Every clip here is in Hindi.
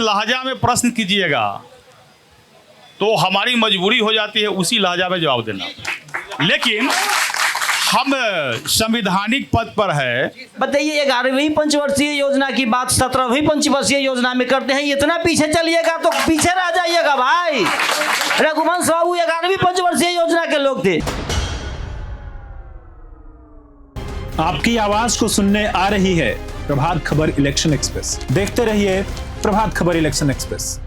लहजा में प्रश्न कीजिएगा तो हमारी मजबूरी हो जाती है उसी लहजा में जवाब देना। लेकिन हम संवैधानिक पद पर है। बताइए, 11वीं पंचवर्षीय योजना की बात 17वीं पंचवर्षीय योजना में करते हैं। इतना पीछे चलिएगा तो पीछे रह जाइएगा भाई। रघुवंश बाबू 11वीं पंचवर्षीय योजना के लोग थे। आपकी आवाज को सुनने आ रही है प्रभात खबर इलेक्शन एक्सप्रेस। देखते रहिए प्रभात खबर इलेक्शन एक्सप्रेस।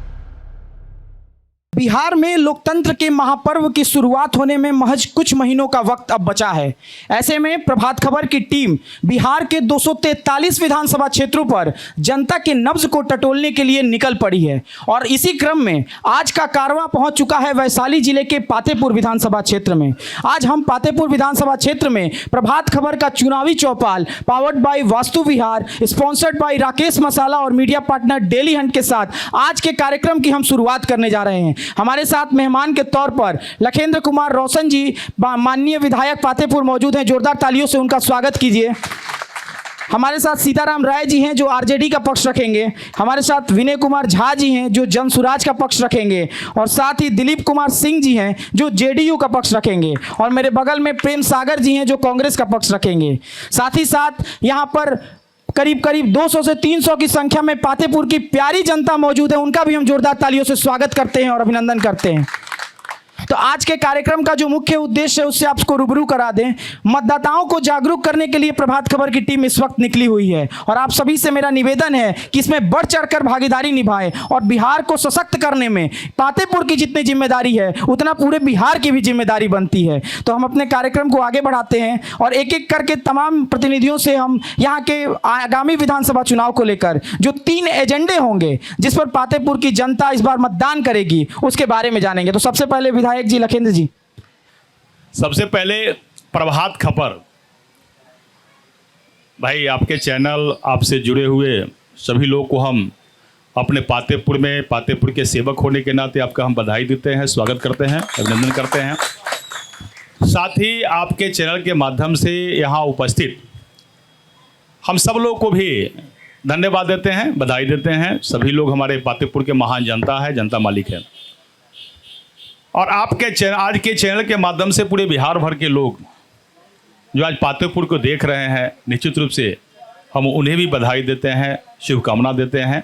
बिहार में लोकतंत्र के महापर्व की शुरुआत होने में महज कुछ महीनों का वक्त अब बचा है। ऐसे में प्रभात खबर की टीम बिहार के 243 विधानसभा क्षेत्रों पर जनता के नब्ज को टटोलने के लिए निकल पड़ी है और इसी क्रम में आज का कारवां पहुंच चुका है वैशाली जिले के पातेपुर विधानसभा क्षेत्र में। आज हम पातेपुर विधानसभा क्षेत्र में प्रभात खबर का Chunavi Chaupal powered by Vastu Vihar, sponsored by Rakesh Masala और मीडिया पार्टनर डेली हंट के साथ आज के कार्यक्रम की हम शुरुआत करने जा रहे हैं। हमारे साथ मेहमान के तौर पर लखेंद्र कुमार रोशन जी, माननीय विधायक पातेपुर मौजूद हैं। जोरदार तालियों से उनका स्वागत कीजिए। हमारे साथ सीताराम राय जी हैं जो आरजेडी का पक्ष रखेंगे। हमारे साथ विनय कुमार झा जी हैं जो जन सुराज का पक्ष रखेंगे और साथ ही दिलीप कुमार सिंह जी हैं जो जेडीयू का पक्ष रखेंगे और मेरे बगल में प्रेम सागर जी हैं जो कांग्रेस का पक्ष रखेंगे। साथ ही साथ यहाँ पर करीब 200 से 300 की संख्या में पातेपुर की प्यारी जनता मौजूद है। उनका भी हम जोरदार तालियों से स्वागत करते हैं और अभिनंदन करते हैं। तो आज के कार्यक्रम का जो मुख्य उद्देश्य है उससे आपको रूबरू करा दें। मतदाताओं को जागरूक करने के लिए प्रभात खबर की टीम इस वक्त निकली हुई है और आप सभी से मेरा निवेदन है कि इसमें बढ़ चढ़कर भागीदारी निभाएं और बिहार को सशक्त करने में पातेपुर की जितनी जिम्मेदारी है उतना पूरे बिहार की भी जिम्मेदारी बनती है। तो हम अपने कार्यक्रम को आगे बढ़ाते हैं और एक एक करके तमाम प्रतिनिधियों से हम यहाँ के आगामी विधानसभा चुनाव को लेकर जो 3 एजेंडे होंगे जिस पर पातेपुर की जनता इस बार मतदान करेगी उसके बारे में जानेंगे। तो सबसे पहले विधायक जी लखेंद्र जी। सबसे पहले प्रभात खबर भाई, आपके चैनल, आपसे जुड़े हुए सभी लोग को हम अपने पातेपुर के सेवक होने के नाते आपका हम बधाई देते हैं, स्वागत करते हैं, अभिनंदन करते हैं। साथ ही आपके चैनल के माध्यम से यहाँ उपस्थित हम सब लोग को भी धन्यवाद देते हैं, बधाई देते हैं। सभी लोग हमारे पातेपुर के महान जनता है, जनता मालिक है और आपके आज के चैनल के माध्यम से पूरे बिहार भर के लोग जो आज पातेपुर को देख रहे हैं, निश्चित रूप से हम उन्हें भी बधाई देते हैं, शुभकामना देते हैं।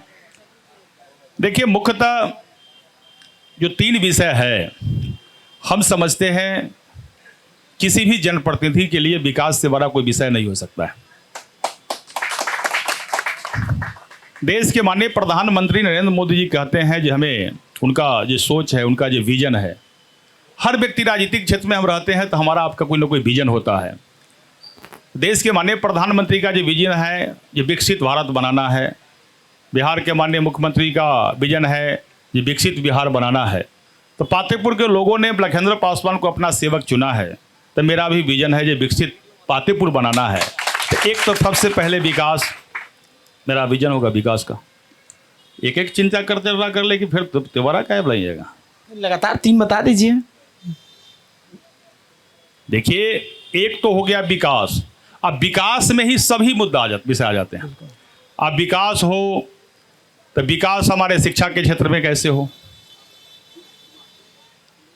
देखिए, मुख्यतः जो 3 विषय है, हम समझते हैं किसी भी जनप्रतिनिधि के लिए विकास से बड़ा कोई विषय नहीं हो सकता है। देश के माननीय प्रधानमंत्री नरेंद्र मोदी जी कहते हैं जो हमें उनका जो सोच है, उनका जो विजन है, हर व्यक्ति राजनीतिक क्षेत्र में हम रहते हैं तो हमारा आपका कोई ना कोई विजन होता है। देश के माननीय प्रधानमंत्री का जो विजन है ये विकसित भारत बनाना है। बिहार के माननीय मुख्यमंत्री का विजन है ये विकसित बिहार बनाना है। तो पातेपुर के लोगों ने लखेंद्र पासवान को अपना सेवक चुना है, तो मेरा भी विजन है जो विकसित पातेपुर बनाना है। तो एक तो सबसे पहले विकास, मेरा विजन होगा विकास का। एक एक चिंता करते रहा कर ले कि फिर दोबारा क्या बनाइएगा, लगातार 3 बता दीजिए। देखिए, एक तो हो गया विकास। अब विकास में ही सभी मुद्दा विषय आ जाते हैं। अब विकास हो तो विकास हमारे शिक्षा के क्षेत्र में कैसे हो।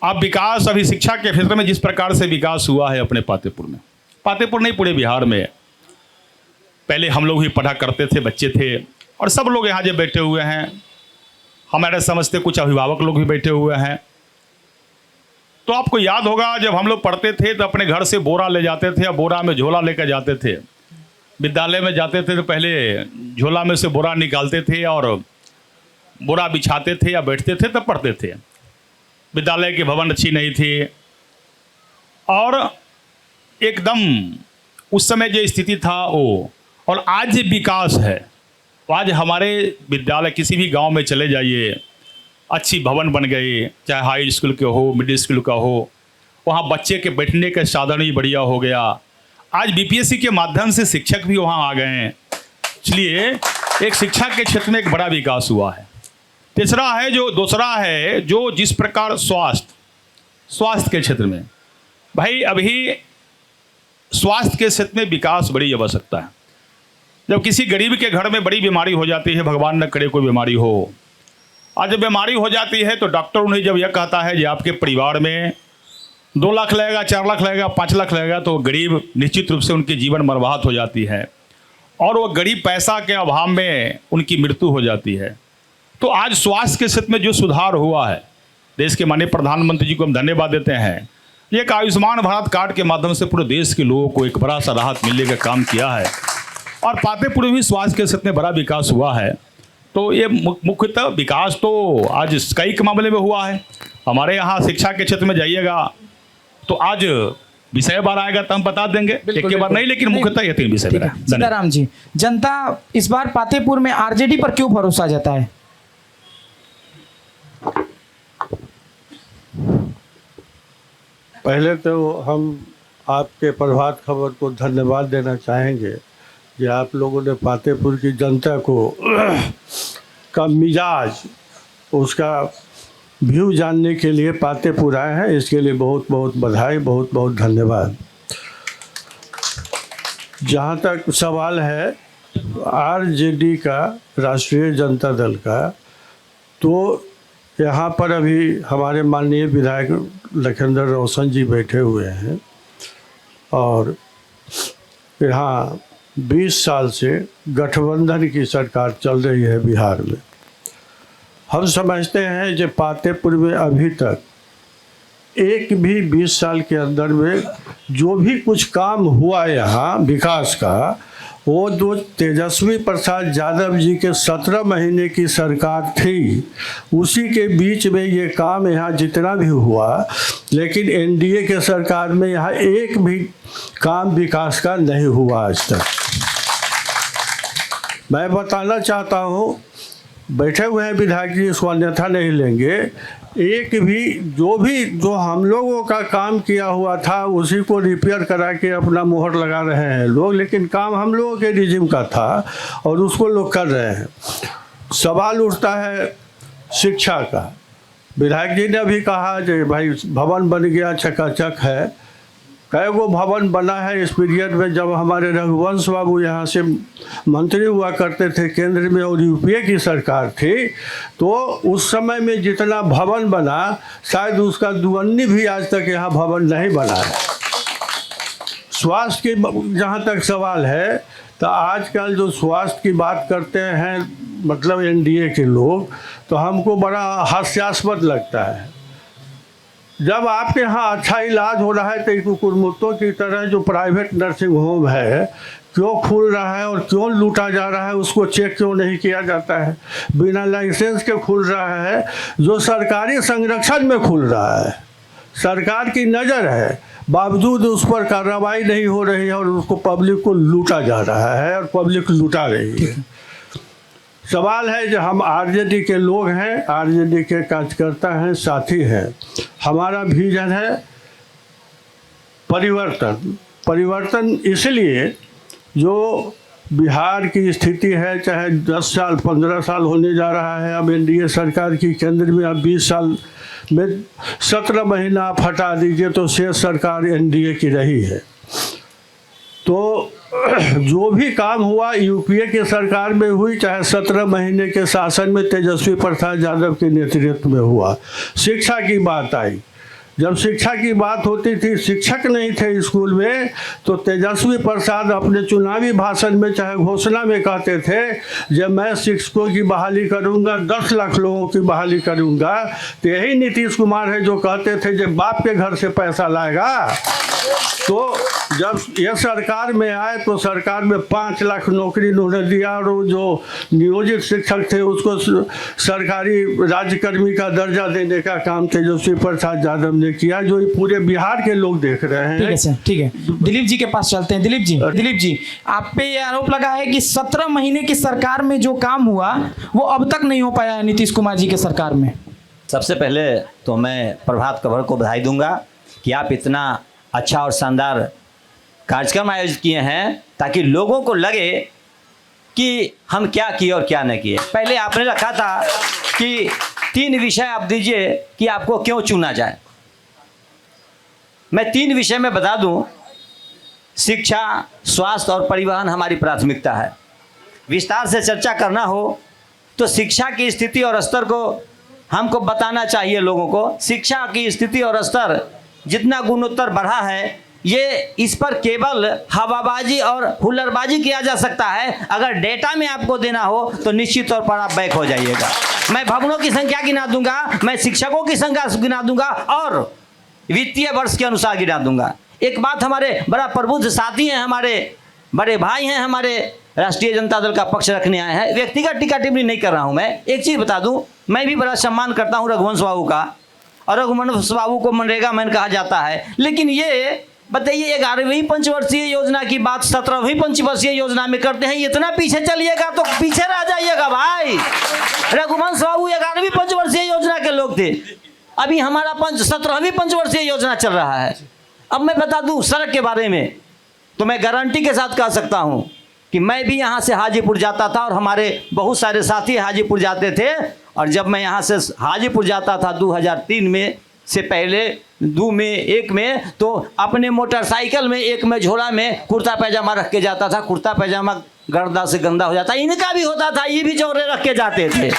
अब विकास अभी शिक्षा के क्षेत्र में जिस प्रकार से विकास हुआ है अपने पातेपुर नहीं पूरे बिहार में, पहले हम लोग ही पढ़ा करते थे, बच्चे थे, और सब लोग यहाँ जो बैठे हुए हैं हमारे समझते कुछ अभिभावक लोग भी बैठे हुए हैं। तो आपको याद होगा जब हम लोग पढ़ते थे तो अपने घर से बोरा ले जाते थे या बोरा में झोला लेकर जाते थे। विद्यालय में जाते थे तो पहले झोला में से बोरा निकालते थे और बोरा बिछाते थे या बैठते थे तब पढ़ते थे। विद्यालय के भवन अच्छी नहीं थी और एकदम उस समय जो स्थिति था वो, और आज विकास है। आज हमारे विद्यालय किसी भी गांव में चले जाइए, अच्छी भवन बन गई, चाहे हाई स्कूल के हो, मिडिल स्कूल का हो, वहाँ बच्चे के बैठने के साधन भी बढ़िया हो गया। आज बीपीएससी के माध्यम से शिक्षक भी वहाँ आ गए हैं, इसलिए एक शिक्षा के क्षेत्र में एक बड़ा विकास हुआ है। दूसरा है जो जिस प्रकार स्वास्थ्य के क्षेत्र में, भाई अभी स्वास्थ्य के क्षेत्र में विकास बड़ी आवश्यकता है। जब किसी गरीब के घर में बड़ी बीमारी हो जाती है, भगवान न करे कोई बीमारी हो, आज जब बीमारी हो जाती है तो डॉक्टर उन्हें जब यह कहता है कि आपके परिवार में 2 लाख लगेगा, 4 लाख लगेगा, 5 लाख लगेगा, तो गरीब निश्चित रूप से उनके जीवन बर्बाद हो जाती है और वो गरीब पैसा के अभाव में उनकी मृत्यु हो जाती है। तो आज स्वास्थ्य के क्षेत्र में जो सुधार हुआ है, देश के माननीय प्रधानमंत्री जी को हम धन्यवाद देते हैं। एक आयुष्मान भारत कार्ड के माध्यम से पूरे देश के लोगों को एक बड़ा सा राहत मिलने का काम किया है और पातेपुर में भी स्वास्थ्य के क्षेत्र में बड़ा विकास हुआ है। तो ये मुख्यतः विकास तो आज कई के मामले में हुआ है। हमारे यहाँ शिक्षा के क्षेत्र में जाइएगा तो आज विषय बार आएगा तो हम बता देंगे, एक बार नहीं, लेकिन मुख्यतः ये 3 विषय है। सीताराम जी, जनता इस बार पातेपुर में आरजेडी पर क्यों भरोसा जता है? पहले तो हम आपके प्रभात खबर को धन्यवाद देना चाहेंगे कि आप लोगों ने पातेपुर की जनता को का मिजाज, उसका व्यू जानने के लिए पातेपुर आए हैं। इसके लिए बहुत बहुत बधाई, बहुत बहुत धन्यवाद। जहाँ तक सवाल है आरजेडी का, राष्ट्रीय जनता दल का, तो यहाँ पर अभी हमारे माननीय विधायक लखिंदर रोशन जी बैठे हुए हैं और यहाँ 20 साल से गठबंधन की सरकार चल रही है बिहार में। हम समझते हैं कि पातेपुर में अभी तक एक भी 20 साल के अंदर में जो भी कुछ काम हुआ यहाँ विकास का, वो जो तेजस्वी प्रसाद यादव जी के 17 महीने की सरकार थी, उसी के बीच में ये काम यहाँ जितना भी हुआ, लेकिन एनडीए के सरकार में यहाँ एक भी काम विकास का नहीं हुआ आज तक। मैं बताना चाहता हूँ, बैठे हुए हैं विधायक जी, इसको अन्यथा नहीं लेंगे, एक भी जो हम लोगों का काम किया हुआ था उसी को रिपेयर करा के अपना मोहर लगा रहे हैं लोग, लेकिन काम हम लोगों के रिजिम का था और उसको लोग कर रहे हैं। सवाल उठता है शिक्षा का। विधायक जी ने अभी कहा कि भाई भवन बन गया, चकाचक है। कई गो भवन बना है इस पीरियड में, जब हमारे रघुवंश बाबू यहाँ से मंत्री हुआ करते थे केंद्र में और यूपीए की सरकार थी, तो उस समय में जितना भवन बना शायद उसका दुगनी भी आज तक यहाँ भवन नहीं बना है। स्वास्थ्य की जहाँ तक सवाल है, तो आजकल जो स्वास्थ्य की बात करते हैं मतलब एनडीए के लोग, तो हमको बड़ा हास्यास्पद लगता है। जब आपके यहाँ अच्छा इलाज हो रहा है तो कुकुरमुत्तों की तरह जो प्राइवेट नर्सिंग होम है क्यों खुल रहा है और क्यों लूटा जा रहा है, उसको चेक क्यों नहीं किया जाता है? बिना लाइसेंस के खुल रहा है, जो सरकारी संरक्षण में खुल रहा है, सरकार की नज़र है, बावजूद उस पर कार्रवाई नहीं हो रही है और उसको पब्लिक को लूटा जा रहा है और पब्लिक लूटा रही है। सवाल है जो हम आरजेडी के लोग हैं, आरजेडी के कार्यकर्ता हैं, साथी हैं। हमारा विजन है परिवर्तन। परिवर्तन इसलिए जो बिहार की स्थिति है, चाहे 10 साल 15 साल होने जा रहा है अब एनडीए सरकार की, केंद्र में अब 20 साल में 17 महीना आप हटा दीजिए तो शेष सरकार एनडीए की रही है। तो जो भी काम हुआ यूपीए की सरकार में हुई, चाहे 17 महीने के शासन में तेजस्वी प्रसाद यादव के नेतृत्व में हुआ। शिक्षा की बात आई, जब शिक्षा की बात होती थी, शिक्षक नहीं थे स्कूल में, तो तेजस्वी प्रसाद अपने चुनावी भाषण में चाहे घोषणा में कहते थे जब मैं शिक्षकों की बहाली करूंगा, 10 लाख लोगों की बहाली करूंगा। तो यही नीतीश कुमार है जो कहते थे जब बाप के घर से पैसा लाएगा। तो जब यह सरकार में आए तो सरकार में 5 लाख नौकरी उन्होंने दिया और जो नियोजित शिक्षक थे उसको सरकारी राज्यकर्मी का दर्जा देने का काम तेजस्वी प्रसाद यादव ने किया, जो पूरे बिहार के लोग देख रहे हैं। ठीक है सर, ठीक है। दिलीप जी के पास चलते हैं। दिलीप जी, आप पे ये आरोप लगा है कि 17 महीने की सरकार में जो काम हुआ वो अब तक नहीं हो पाया है नीतीश कुमार जी के सरकार में। सबसे पहले तो मैं प्रभात खबर को बधाई दूंगा कि आप इतना अच्छा और शानदार कार्यक्रम आयोजित किए हैं ताकि लोगों को लगे कि हम क्या किए और क्या नहीं किए। पहले आपने रखा था कि 3 विषय आप दीजिए कि आपको क्यों चुना जाए। मैं 3 विषय में बता दूं, शिक्षा, स्वास्थ्य और परिवहन हमारी प्राथमिकता है। विस्तार से चर्चा करना हो तो शिक्षा की स्थिति और स्तर को हमको बताना चाहिए लोगों को। शिक्षा की स्थिति और स्तर जितना गुणोत्तर बढ़ा है, ये इस पर केवल हवाबाजी और हुल्लड़बाजी किया जा सकता है। अगर डेटा में आपको देना हो तो निश्चित तौर पर आप बैक हो जाइएगा। मैं भवनों की संख्या गिना दूंगा, मैं शिक्षकों की संख्या गिना दूंगा और वित्तीय वर्ष के अनुसार गिना दूंगा। एक बात, हमारे बड़ा प्रबुद्ध साथी हैं, हमारे बड़े भाई हैं, हमारे राष्ट्रीय जनता दल का पक्ष रखने आए हैं। व्यक्तिगत टीका टिप्पणी नहीं कर रहा हूं। मैं एक चीज़ बता दूं, मैं भी बड़ा सम्मान करता हूं रघुवंश बाबू का, और रघुवंश बाबू को मनरेगा मैन कहा जाता है। लेकिन ये बताइए, 11वीं पंचवर्षीय योजना की बात 17वीं पंचवर्षीय योजना में करते हैं। इतना पीछे चलिएगा तो पीछे रह जाइएगा भाई। रघुवंश बाबू 11वीं पंचवर्षीय योजना के लोग थे, अभी हमारा 17वीं पंचवर्षीय योजना चल रहा है। अब मैं बता दूं सड़क के बारे में, तो मैं गारंटी के साथ कह सकता हूं कि मैं भी यहाँ से हाजीपुर जाता था और हमारे बहुत सारे साथी हाजीपुर जाते थे। और जब मैं यहाँ से हाजीपुर जाता था 2003 में से पहले 2 में 1 में, तो अपने मोटरसाइकिल में एक में झोला में कुर्ता पैजामा रख के जाता था। कुर्ता पैजामा गर्दा से गंदा हो जाता, इनका भी होता था, ये भी जोरे रख के जाते थे।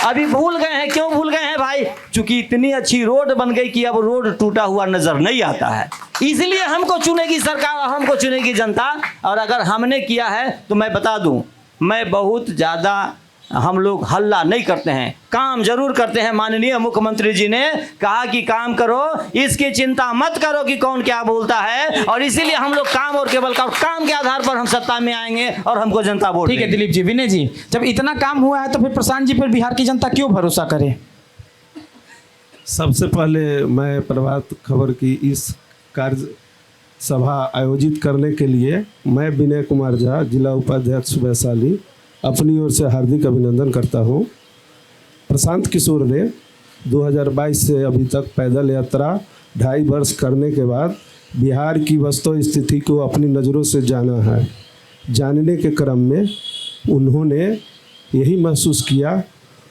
अभी भूल गए हैं। क्यों भूल गए हैं भाई? क्योंकि इतनी अच्छी रोड बन गई कि अब रोड टूटा हुआ नजर नहीं आता है। इसलिए हमको चुनेगी सरकार और हमको चुनेगी जनता। और अगर हमने किया है तो मैं बता दूं, मैं बहुत ज़्यादा, हम लोग हल्ला नहीं करते हैं, काम जरूर करते हैं। माननीय मुख्यमंत्री जी ने कहा कि काम करो, इसकी चिंता मत करो कि कौन क्या बोलता है, और इसीलिए हम लोग काम और केवल काम के आधार पर हम सत्ता में आएंगे और हमको जनता वोट ठीक है दिलीप जी। विनय जी, जब इतना काम हुआ है तो फिर प्रशांत जी पर बिहार की जनता क्यों भरोसा करे? सबसे पहले मैं प्रभात खबर की इस कार्य सभा आयोजित करने के लिए मैं विनय कुमार झा, जिला उपाध्यक्ष वैशाली, अपनी ओर से हार्दिक अभिनंदन करता हूं। प्रशांत किशोर ने 2022 से अभी तक पैदल यात्रा 2.5 वर्ष करने के बाद बिहार की वास्तविक स्थिति को अपनी नज़रों से जाना है। जानने के क्रम में उन्होंने यही महसूस किया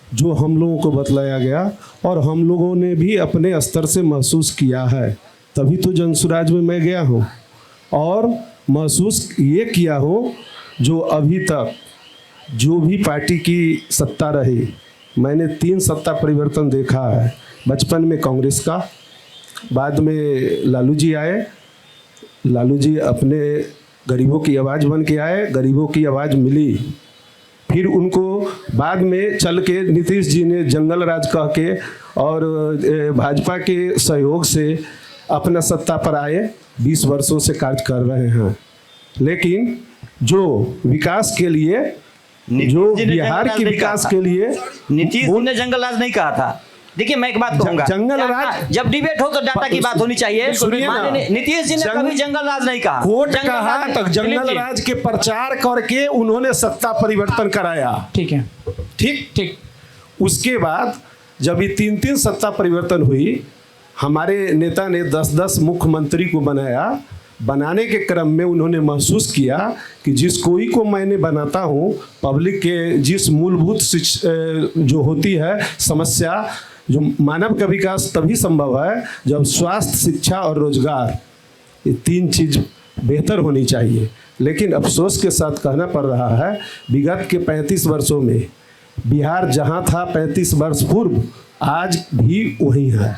जो हम लोगों को बतलाया गया, और हम लोगों ने भी अपने स्तर से महसूस किया है। तभी तो जनसुराज में मैं गया हूँ और महसूस ये किया हूँ, जो अभी तक जो भी पार्टी की सत्ता रही, मैंने 3 सत्ता परिवर्तन देखा है। बचपन में कांग्रेस का, बाद में लालू जी आए, लालू जी अपने गरीबों की आवाज़ बन के आए, गरीबों की आवाज़ मिली। फिर उनको बाद में चल के नीतीश जी ने जंगल राज कह के और भाजपा के सहयोग से अपना सत्ता पर आए, 20 वर्षों से कार्य कर रहे हैं। लेकिन जो विकास के लिए, जो बिहार के विकास के लिए, नीतीश जी ने जंगल राज नहीं कहा था। देखिए मैं एक बात कहूंगा, जंगल राज, जब डिबेट हो तो डाटा की बात होनी चाहिए। नीतीश जी ने कभी जंगल राज नहीं कहा। कोर्ट कहा तक जंगल राज के प्रचार करके उन्होंने सत्ता परिवर्तन कराया। ठीक है, ठीक ठीक। उसके बाद जब ये 3 सत्ता परिवर्तन हुई, हमारे नेता ने 10 मुख्यमंत्री को बनाया। बनाने के क्रम में उन्होंने महसूस किया कि जिस कोई को मैंने बनाता हूँ, पब्लिक के जिस मूलभूत जो होती है समस्या, जो मानव का विकास तभी संभव है जब स्वास्थ्य, शिक्षा और रोजगार, ये 3 चीज़ बेहतर होनी चाहिए। लेकिन अफसोस के साथ कहना पड़ रहा है, विगत के 35 वर्षों में बिहार जहाँ था 35 वर्ष पूर्व, आज भी वही है।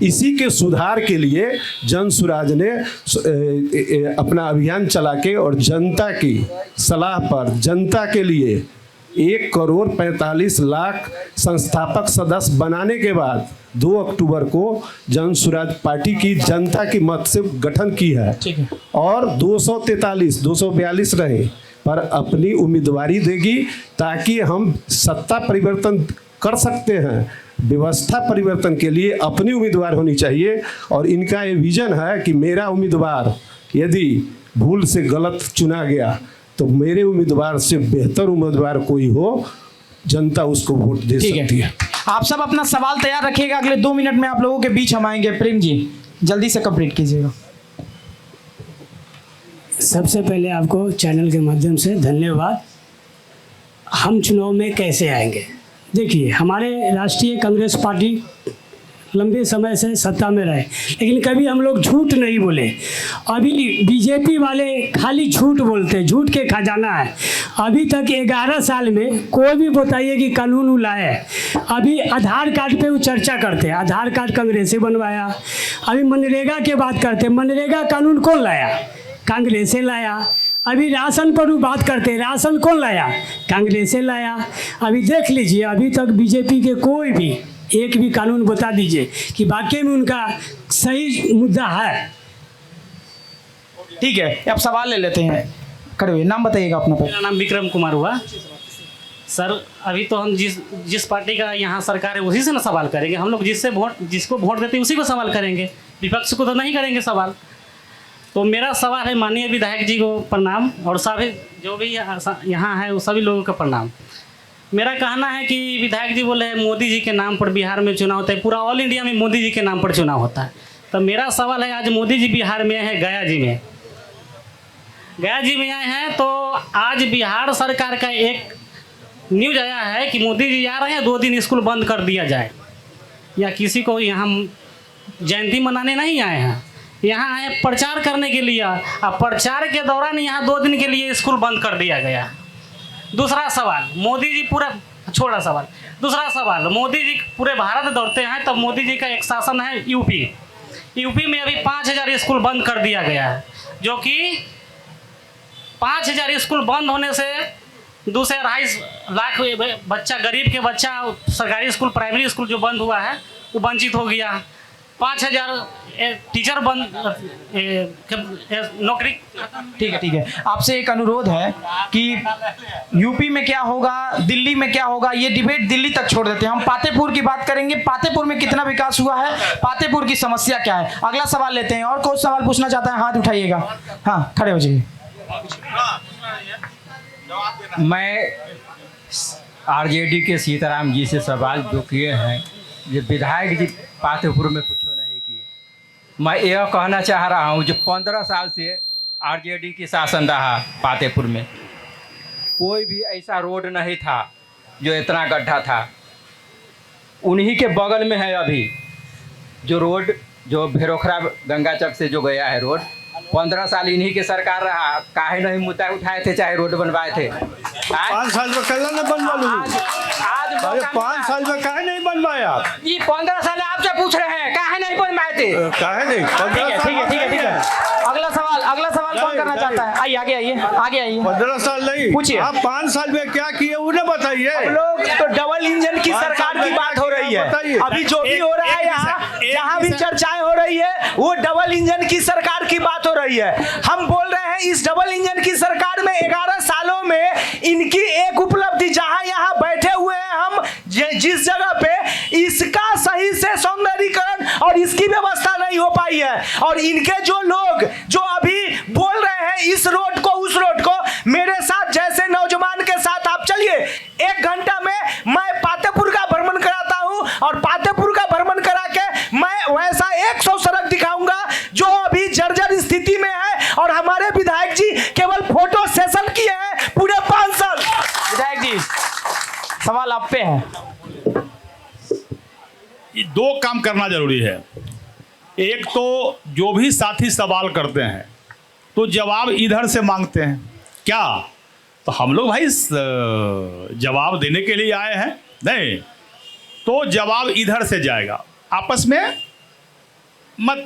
इसी के सुधार के लिए जनसुराज ने अपना अभियान चला के और जनता की सलाह पर, जनता के लिए 1,45,00,000 संस्थापक सदस्य बनाने के बाद 2 अक्टूबर को जनसुराज पार्टी की जनता की मत से गठन की है। और 242 रहे पर अपनी उम्मीदवारी देगी, ताकि हम सत्ता परिवर्तन कर सकते हैं। व्यवस्था परिवर्तन के लिए अपनी उम्मीदवार होनी चाहिए। और इनका ये विजन है कि मेरा उम्मीदवार यदि भूल से गलत चुना गया तो मेरे उम्मीदवार से बेहतर उम्मीदवार कोई हो, जनता उसको वोट दे सकती है। आप सब अपना सवाल तैयार रखिएगा, अगले 2 मिनट में आप लोगों के बीच हम आएंगे। प्रेम जी जल्दी से कंप्लीट कीजिएगा। सबसे पहले आपको चैनल के माध्यम से धन्यवाद। हम चुनाव में कैसे आएंगे? देखिए, हमारे राष्ट्रीय कांग्रेस पार्टी लंबे समय से सत्ता में रहे, लेकिन कभी हम लोग झूठ नहीं बोले। अभी बीजेपी वाले खाली झूठ बोलते हैं, झूठ के खजाना है। अभी तक 11 साल में कोई भी बताइए कि कानून वो लाया है। अभी आधार कार्ड पे वो चर्चा करते हैं, आधार कार्ड कांग्रेसे बनवाया। अभी मनरेगा के बात करते हैं, मनरेगा कानून कौन लाया? कांग्रेसे लाया। अभी राशन पर वो बात करते हैं, राशन कौन लाया? कांग्रेसे लाया। अभी देख लीजिए, अभी तक बीजेपी के कोई भी एक भी कानून बता दीजिए कि वाकई में उनका सही मुद्दा है। ठीक है, अब सवाल ले लेते हैं। खड़े हुए, नाम बताइएगा अपना पहले। मेरा नाम विक्रम कुमार हुआ। सर अभी तो हम जिस पार्टी का यहाँ सरकार है उसी से ना सवाल करेंगे। हम लोग जिसको वोट देते हैं उसी को सवाल करेंगे, विपक्ष को तो नहीं करेंगे सवाल। तो मेरा सवाल है, माननीय विधायक जी को प्रणाम और सभी जो भी यहाँ है वो सभी लोगों का प्रणाम। मेरा कहना है कि विधायक जी बोले हैं मोदी जी के नाम पर बिहार में चुनाव होता है, पूरा ऑल इंडिया में मोदी जी के नाम पर चुनाव होता है। तो मेरा सवाल है, आज मोदी जी बिहार में है, गया जी में आए हैं, तो आज बिहार सरकार का एक न्यूज आया है कि मोदी जी आ रहे हैं, 2 दिन स्कूल बंद कर दिया जाए। या किसी को यहाँ जयंती मनाने नहीं आए हैं, यहाँ आए प्रचार करने के लिए। अब प्रचार के दौरान यहाँ 2 दिन के लिए स्कूल बंद कर दिया गया। दूसरा सवाल, मोदी जी पूरा छोड़ा सवाल। दूसरा सवाल, मोदी जी पूरे भारत दौड़ते हैं, तब मोदी जी का एक शासन है यूपी में अभी 5000 स्कूल बंद कर दिया गया है, जो कि 5000 स्कूल बंद होने से 2 से 2.5 लाख बच्चा, गरीब के बच्चा, सरकारी स्कूल, प्राइमरी स्कूल जो बंद हुआ है वो वंचित हो गया। 5000 टीचर बंद, नौकरी। ठीक है, आपसे एक अनुरोध है कि यूपी में क्या होगा, दिल्ली में क्या होगा, ये डिबेट दिल्ली तक छोड़ देते हैं। हम पातेपुर की बात करेंगे, पातेपुर में कितना विकास हुआ है, पातेपुर की समस्या क्या है। अगला सवाल लेते हैं। और कोई सवाल पूछना चाहता है, हाथ उठाइएगा। हाँ, खड़े हो जाइए। मैं आरजेडी के सीताराम जी से सवाल जो किए हैं, ये विधायक जी पातेपुर में कुछ नहीं किए। मैं यह कहना चाह रहा हूँ, जो 15 साल से आरजेडी की शासन रहा पातेपुर में, कोई भी ऐसा रोड नहीं था जो इतना गड्ढा था। उन्हीं के बगल में है अभी जो रोड, जो भेरोखरा गंगा चक से जो गया है रोड, 15 साल इन्हीं के सरकार रहा। काहे नहीं मुद्दा उठाए थे, चाहे रोड बनवाए थे। 5 साल में कल न बनवा लूँ। आज 5 साल में काहे नहीं बनवाया? ये 15 साल आपसे पूछ रहे हैं, काहे नहीं बनवाए थे? काहे नहीं? 15 ठीक है। अगला सवाल कौन करना चाहता है? आइए, आगे आइए। 15 साल नहीं, पूछिए। आप 5 साल में क्या किए उन्हें बताइए। हम लोग तो डबल इंजन की सरकार की बात हो रही है। अभी जो भी हो रहा है यहाँ, जहाँ भी चर्चाएं हो रही है, वो डबल इंजन की सरकार की बात हो रही है। हम बोल रहे हैं इस डबल इंजन की सरकार में 11 सालों में इनकी एक उपलब्धि, जहाँ यहाँ बैठे हुए हैं हम जिस जगह पे, इसका सही से सौंदर्यीकरण और इसकी व्यवस्था नहीं हो पाई है। और इनके जो लोग जो अभी बोल रहे हैं इस रोड को उस रोड को, मेरे साथ जैसे नौजवान के साथ आप चलिए, 1 घंटा में मैं पातेपुर का भ्रमण कराता हूं और पातेपुर का भ्रमण करा के मैं वैसा 100 सड़क दिखाऊंगा जो अभी जर्जर स्थिति में है। और हमारे विधायक जी केवल फोटो सेशन किए हैं पूरे 5 साल। विधायक जी, सवाल आप पे है। 2 काम करना जरूरी है। एक तो जो भी साथी सवाल करते हैं तो जवाब इधर से मांगते हैं क्या, तो हम लोग भाई जवाब देने के लिए आए हैं, नहीं तो जवाब इधर से जाएगा। आपस में मत,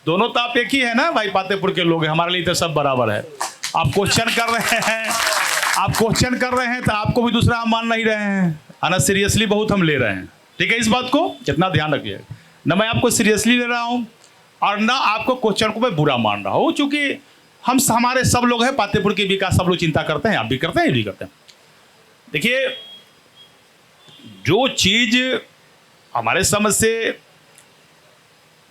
दोनों तो आप एक ही है ना भाई, पातेपुर के लोग हैं, हमारे लिए तो सब बराबर है। आप क्वेश्चन कर रहे हैं तो आपको भी दूसरा हम मान नहीं रहे हैं, आना सीरियसली बहुत हम ले रहे हैं। ठीक है, इस बात को कितना ध्यान रखिए। न मैं आपको सीरियसली ले रहा हूँ और न आपको क्वेश्चन को मैं बुरा मान रहा हूँ, क्योंकि हमारे सब लोग हैं पातेपुर के विकास, सब लोग चिंता करते हैं, आप भी करते हैं, ये भी करते हैं। देखिए, जो चीज हमारे समझ से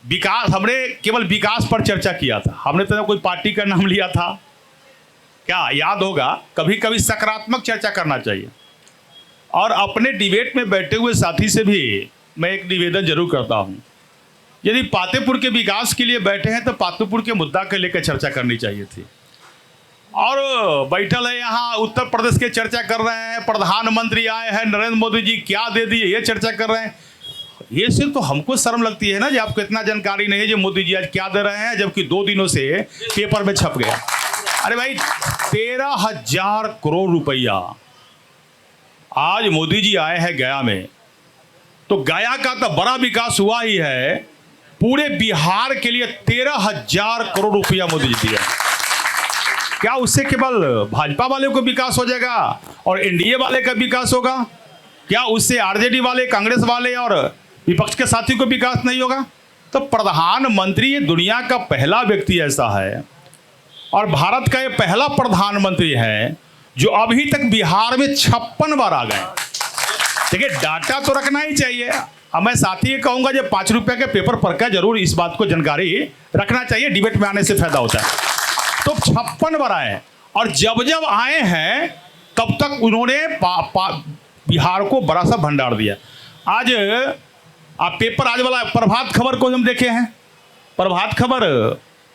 विकास, हमने केवल विकास पर चर्चा किया था, हमने तो कोई पार्टी का नाम लिया था क्या, याद होगा। कभी कभी सकारात्मक चर्चा करना चाहिए। और अपने डिबेट में बैठे हुए साथी से भी मैं एक निवेदन जरूर करता हूं, यदि पातेपुर के विकास के लिए बैठे हैं तो पातेपुर के मुद्दा के लेकर चर्चा करनी चाहिए थी। और बैठल है यहाँ उत्तर प्रदेश के चर्चा कर रहे हैं, प्रधानमंत्री आए हैं, नरेंद्र मोदी जी क्या दे दिए ये चर्चा कर रहे हैं। ये सिर्फ तो हमको शर्म लगती है ना, जो आपको इतना जानकारी नहीं है जो मोदी जी आज क्या दे रहे हैं, जबकि 2 दिनों से पेपर में छप गया। अरे भाई 13,000 करोड़ रुपया आज मोदी जी आए हैं गया में, तो गया का तो बड़ा विकास हुआ ही है, पूरे बिहार के लिए 13,000 करोड़ रुपया मोदी जी दिया। क्या उससे केवल भाजपा वाले को विकास हो जाएगा और एनडीए वाले का विकास होगा? क्या उससे आरजेडी वाले, कांग्रेस वाले और विपक्ष के साथी को विकास नहीं होगा? तो प्रधानमंत्री ये दुनिया का पहला व्यक्ति ऐसा है और भारत का ये पहला प्रधानमंत्री है जो अभी तक बिहार में 56 बार आ गए। देखिए डाटा तो रखना ही चाहिए। अब मैं साथी ये कहूंगा जो 5 रुपए के पेपर पढ़ कर जरूर इस बात को जानकारी रखना चाहिए, डिबेट में आने से फायदा होता है। तो 56 बार आए और जब जब आए हैं तब तक उन्होंने बिहार को बड़ा सा भंडार दिया। आज आप पेपर आज वाला प्रभात खबर को हम देखे हैं, प्रभात खबर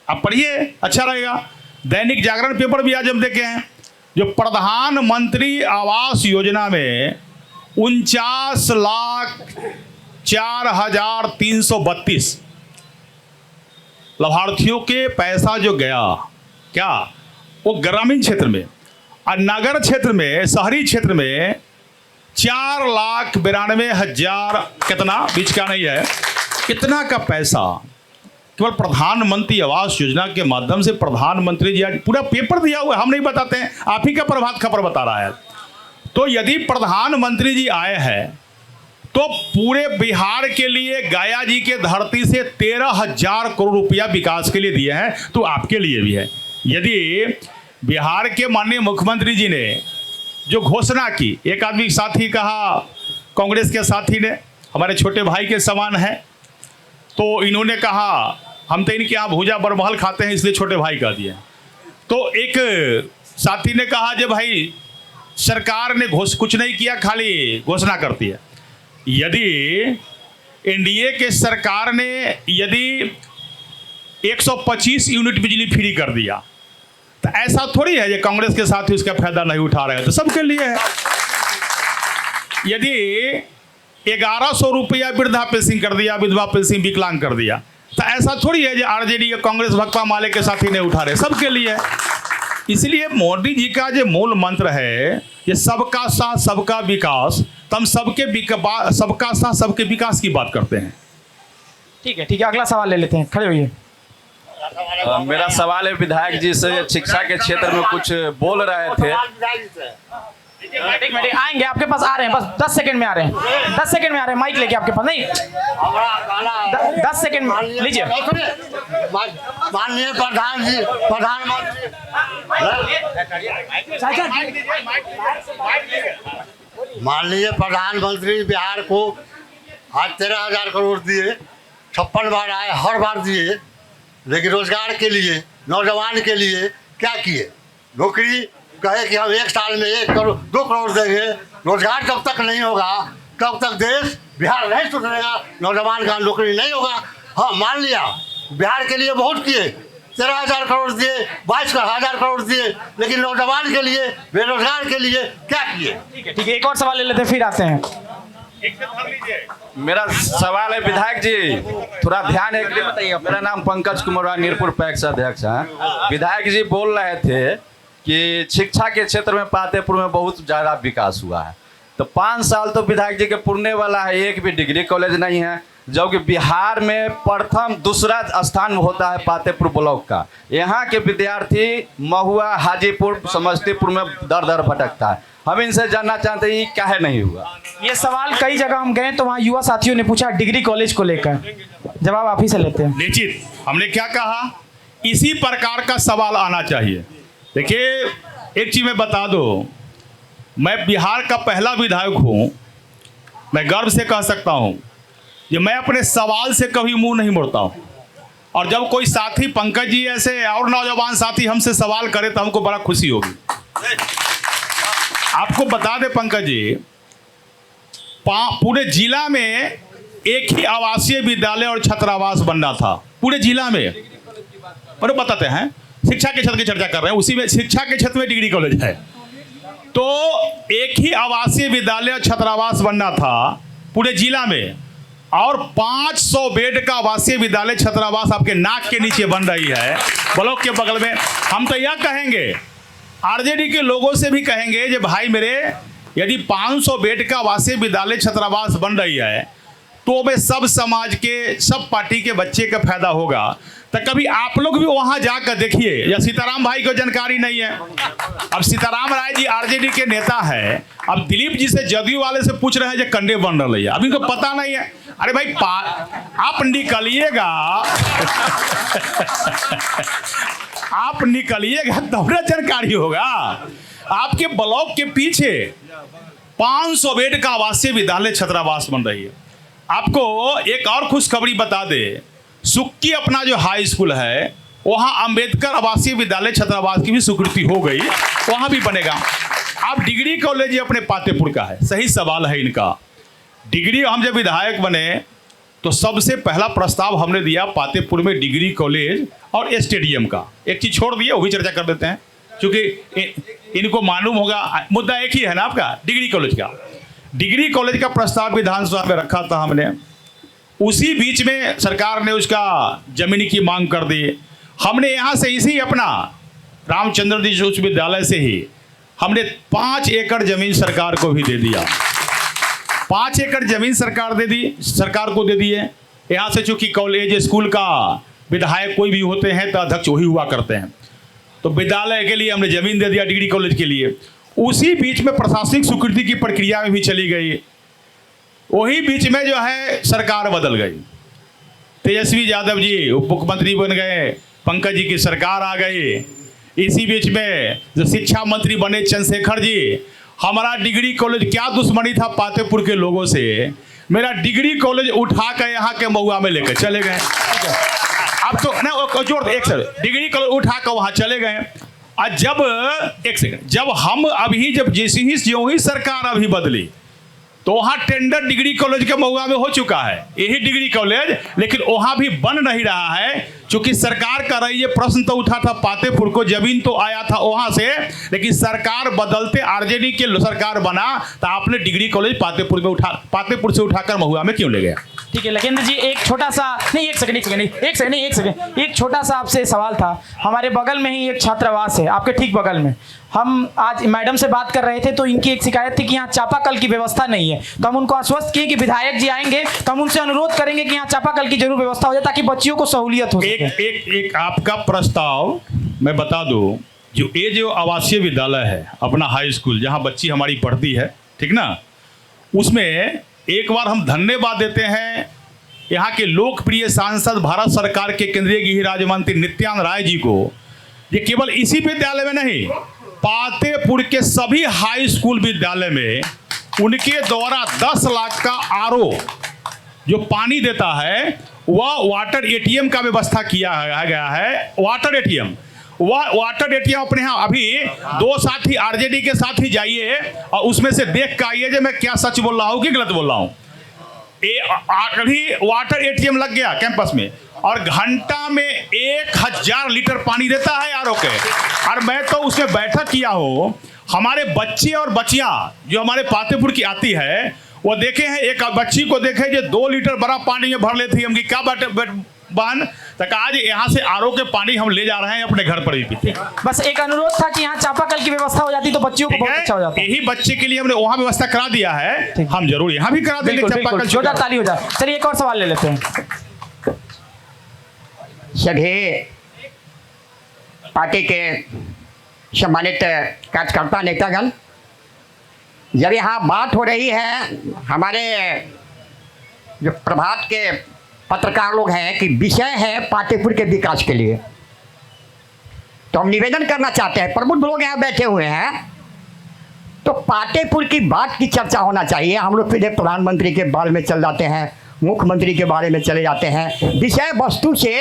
आप पढ़िए अच्छा रहेगा। दैनिक जागरण पेपर भी आज हम देखे हैं, जो प्रधानमंत्री आवास योजना में 49,04,332 लाभार्थियों के पैसा जो गया, क्या वो ग्रामीण क्षेत्र में और नगर क्षेत्र में, शहरी क्षेत्र में 4,92,000 कितना बीच का नहीं है, कितना का पैसा केवल प्रधानमंत्री आवास योजना के माध्यम से प्रधानमंत्री जी आज पूरा पेपर दिया हुआ है, हम नहीं बताते हैं, आप ही का प्रभात खबर बता रहा है। तो यदि प्रधानमंत्री जी आए हैं तो पूरे बिहार के लिए गया जी के धरती से 13,000 करोड़ रुपया विकास के लिए दिए हैं, तो आपके लिए भी है। यदि बिहार के माननीय मुख्यमंत्री जी ने जो घोषणा की, एक आदमी साथी कहा कांग्रेस के साथी ने, हमारे छोटे भाई के समान है, तो इन्होंने कहा हम तो इनके यहाँ भूजा बरमहल खाते हैं इसलिए छोटे भाई कह दिए। तो एक साथी ने कहा जे भाई सरकार ने कुछ नहीं किया, खाली घोषणा करती है। यदि एनडीए के सरकार ने यदि 125 यूनिट बिजली फ्री कर दिया तो ऐसा थोड़ी है जो कांग्रेस के साथी उसका फायदा नहीं उठा रहे हैं, तो सबके लिए है। यदि 1100 रुपया वृद्धा पेंशन कर दिया, विधवा पेंशन विकलांग कर दिया, तो ऐसा थोड़ी है जो आरजेडी या कांग्रेस भाकपा माले के साथी नहीं उठा रहे, सबके लिए। इसलिए मोदी जी का जो मूल मंत्र है ये सबका साथ सबका विकास, तो हम सबका साथ सबके विकास की बात करते हैं। ठीक है, अगला सवाल ले लेते हैं, खड़े होइए। मेरा सवाल है विधायक जी से, शिक्षा के क्षेत्र में कुछ बोल रहे थे। एक मिनट आएंगे आपके पास, आ रहे हैं, बस 10 सेकंड में आ रहे हैं, 10 सेकंड में आ रहे हैं, माइक लेके आपके पास। नहीं 10 सेकंड लीजिए। माननीय प्रधानमंत्री माननीय प्रधानमंत्री बिहार को आज 13,000 करोड़ दिए, 56 बार आए, हर बार दिए, लेकिन रोजगार के लिए, नौजवान के लिए क्या किए? नौकरी कहे कि हम 1 साल में 1 करोड़ 2 करोड़ देंगे, रोजगार जब तक नहीं होगा तब तक देश बिहार नहीं सुधरेगा, नौजवान का नौकरी नहीं होगा। हाँ मान लिया बिहार के लिए बहुत किए, 13,000 करोड़ दिए, 22,000 करोड़ दिए, लेकिन नौजवान के लिए, बेरोजगार के लिए क्या किए? ठीक है, एक और सवाल ले लेते हैं फिर आते हैं। मेरा सवाल है विधायक जी, थोड़ा ध्यान है बताइए। मेरा नाम पंकज कुमार, नीरपुर पैक्स अध्यक्ष हैं। विधायक जी बोल रहे थे कि शिक्षा के क्षेत्र में पातेपुर में बहुत ज़्यादा विकास हुआ है, तो 5 साल तो विधायक जी के पुरने वाला है, एक भी डिग्री कॉलेज नहीं है, जबकि बिहार में प्रथम दूसरा स्थान होता है पातेपुर ब्लॉक का। यहाँ के विद्यार्थी महुआ, हाजीपुर, समस्तीपुर में दर दर भटकता है। हम इनसे जानना चाहते हैं क्या है नहीं हुआ। ये सवाल कई जगह हम गए तो वहाँ युवा साथियों ने पूछा डिग्री कॉलेज को लेकर, जवाब आप ही से लेते हैं। निश्चित हमने क्या कहा, इसी प्रकार का सवाल आना चाहिए। देखिए एक चीज़ मैं बता दो, मैं बिहार का पहला विधायक हूँ, मैं गर्व से कह सकता हूँ कि मैं अपने सवाल से कभी मुंह नहीं मोड़ता हूँ। और जब कोई साथी पंकज जी ऐसे और नौजवान साथी हमसे सवाल करे तो हमको बड़ा खुशी होगी। आपको बता दे पंकज जी, पूरे जिला में एक ही आवासीय विद्यालय और छात्रावास बनना था पूरे जिला में। पर बताते हैं शिक्षा के क्षेत्र की चर्चा कर रहे हैं, उसी में शिक्षा के क्षेत्र में डिग्री कॉलेज है, तो एक ही आवासीय विद्यालय और छात्रावास बनना था पूरे जिला में, और 500 बेड का आवासीय विद्यालय छात्रावास आपके नाक के नीचे बन रही है ब्लॉक के बगल में। हम तो यह कहेंगे, आरजेडी के लोगों से भी कहेंगे कि भाई मेरे, यदि 500 बेड का आवासीय विद्यालय छात्रावास बन रही है तो में सब समाज के, सब पार्टी के बच्चे का फायदा होगा। तो कभी आप लोग भी वहां जाकर देखिए। या सीताराम भाई को जानकारी नहीं है। अब सीताराम राय जी आरजेडी के नेता है, अब दिलीप जी से जदयू वाले से पूछ रहे हैं जो कंडे बन रही है, अभी तो पता नहीं है। अरे भाई आप निकलिएगा आप निकलिएगा तब ना जानकारी होगा। आपके ब्लॉक के पीछे 500 बेड का आवासीय विद्यालय छात्रावास बन रही है। आपको एक और खुशखबरी बता दे, सुक्की अपना जो हाई स्कूल है वहां अंबेडकर आवासीय विद्यालय छात्रावास की भी स्वीकृति हो गई, वहां भी बनेगा। अब डिग्री कॉलेज अपने पातेपुर का है, सही सवाल है इनका। डिग्री, हम जब विधायक बने तो सबसे पहला प्रस्ताव हमने दिया पातेपुर में डिग्री कॉलेज और स्टेडियम का। एक चीज छोड़ दिए, वो भी चर्चा कर देते हैं क्योंकि इनको मालूम होगा, मुद्दा एक ही है ना आपका, डिग्री कॉलेज का। डिग्री कॉलेज का प्रस्ताव विधानसभा में रखा था हमने, उसी बीच में सरकार ने उसका जमीन की मांग कर दी। हमने यहाँ से इसी अपना रामचंद्र जी उच्च विद्यालय से ही हमने 5 एकड़ जमीन सरकार को भी दे दिया। 5 एकड़ जमीन सरकार को दे दी है। यहाँ से चूंकि कॉलेज स्कूल का विधायक कोई भी होते हैं तो अध्यक्ष वही हुआ करते हैं, तो विद्यालय के लिए हमने जमीन दे दिया डिग्री कॉलेज के लिए। उसी बीच में प्रशासनिक स्वीकृति की प्रक्रिया में भी चली गई। वही बीच में जो है सरकार बदल गई, तेजस्वी यादव जी उप मुख्यमंत्री बन गए, पंकज जी की सरकार आ गई। इसी बीच में जो शिक्षा मंत्री बने चंद्रशेखर जी, हमारा डिग्री कॉलेज क्या दुश्मनी था पातेपुर के लोगों से, मेरा डिग्री कॉलेज उठा कर यहाँ के महुआ में लेकर चले गए। अब तो ना जोड़ एक सर, डिग्री कॉलेज उठा कर वहाँ चले गए। और जब हम अभी जैसी ही सरकार अभी बदली तो वहाँ टेंडर डिग्री कॉलेज के महुआ में हो चुका है, यही डिग्री कॉलेज, लेकिन वहाँ भी बन नहीं रहा है क्योंकि सरकार कर रही है। प्रश्न तो उठा था पातेपुर को, जमीन तो आया था वहाँ से, लेकिन सरकार बदलते आरजेडी के सरकार बना तो आपने डिग्री कॉलेज पातेपुर से उठाकर महुआ में क्यों ले गया? ठीक है लखेंद्र जी, एक छोटा सा नहीं, एक सेकंड, एक छोटा सा आपसे सवाल था। हमारे बगल में ही एक छात्रावास है, आपके ठीक बगल में। हम आज मैडम से बात कर रहे थे तो इनकी एक शिकायत थी कि यहाँ चापाकल की व्यवस्था नहीं है, तो हम उनको आश्वस्त किए कि विधायक जी आएंगे तो हम उनसे अनुरोध करेंगे कि यहाँ चापाकल की जरूर व्यवस्था हो जाए ताकि बच्चियों को सहूलियत हो सके। एक आपका प्रस्ताव मैं बता दूं, जो आवासीय विद्यालय है अपना हाई स्कूल जहाँ बच्ची हमारी पढ़ती है, ठीक ना, उसमें एक बार हम धन्यवाद देते हैं यहाँ के लोकप्रिय सांसद भारत सरकार के केंद्रीय गृह राज्य मंत्री नित्यानंद राय जी को। ये केवल इसी विद्यालय में नहीं, पातेपुर के सभी हाई स्कूल विद्यालय में उनके द्वारा 10 लाख का आरओ जो पानी देता है वह वाटर एटीएम का व्यवस्था किया गया है। वाटर एटीएम अपने यहाँ अभी 2 साथी आरजेडी के साथ ही जाइए और उसमें से देख के आइए मैं क्या सच बोल रहा हूँ कि गलत बोल रहा हूँ। अभी वाटर एटीएम लग गया कैंपस में और घंटा में 1000 लीटर पानी देता है आरओ के। और मैं तो उसमें बैठक किया हूँ, हमारे बच्चे और बच्चियाँ जो हमारे पातेपुर की आती है वो देखे हैं, एक बच्ची को देखे जो 2 लीटर बड़ा पानी में भर लेती है। हम क्या बहन तक आज यहाँ से आरओ के पानी हम ले जा रहे हैं अपने घर पर भी पीते। बस एक अनुरोध था कि यहाँ चापाकल की व्यवस्था हो जाती तो बच्चियों को बहुत अच्छा हो जाता। यही बच्चे के लिए हमने वहाँ व्यवस्था करा दिया है, हम जरूर यहाँ भी करा देंगे चापाकल। जोरदार ताली हो जाए। चलिए एक और सवाल ले लेते हैं। सभी पार्टी के सम्मानित कार्यकर्ता नेतागण, जब यहाँ बात हो रही है हमारे जो प्रभात के पत्रकार लोग हैं कि विषय है पातेपुर के विकास के लिए, तो हम निवेदन करना चाहते हैं, प्रबुद्ध लोग यहाँ बैठे हुए हैं, तो पातेपुर की बात की चर्चा होना चाहिए। हम लोग सीधे प्रधानमंत्री के बारे में चल जाते हैं, मुख्यमंत्री के बारे में चले जाते हैं, विषय वस्तु से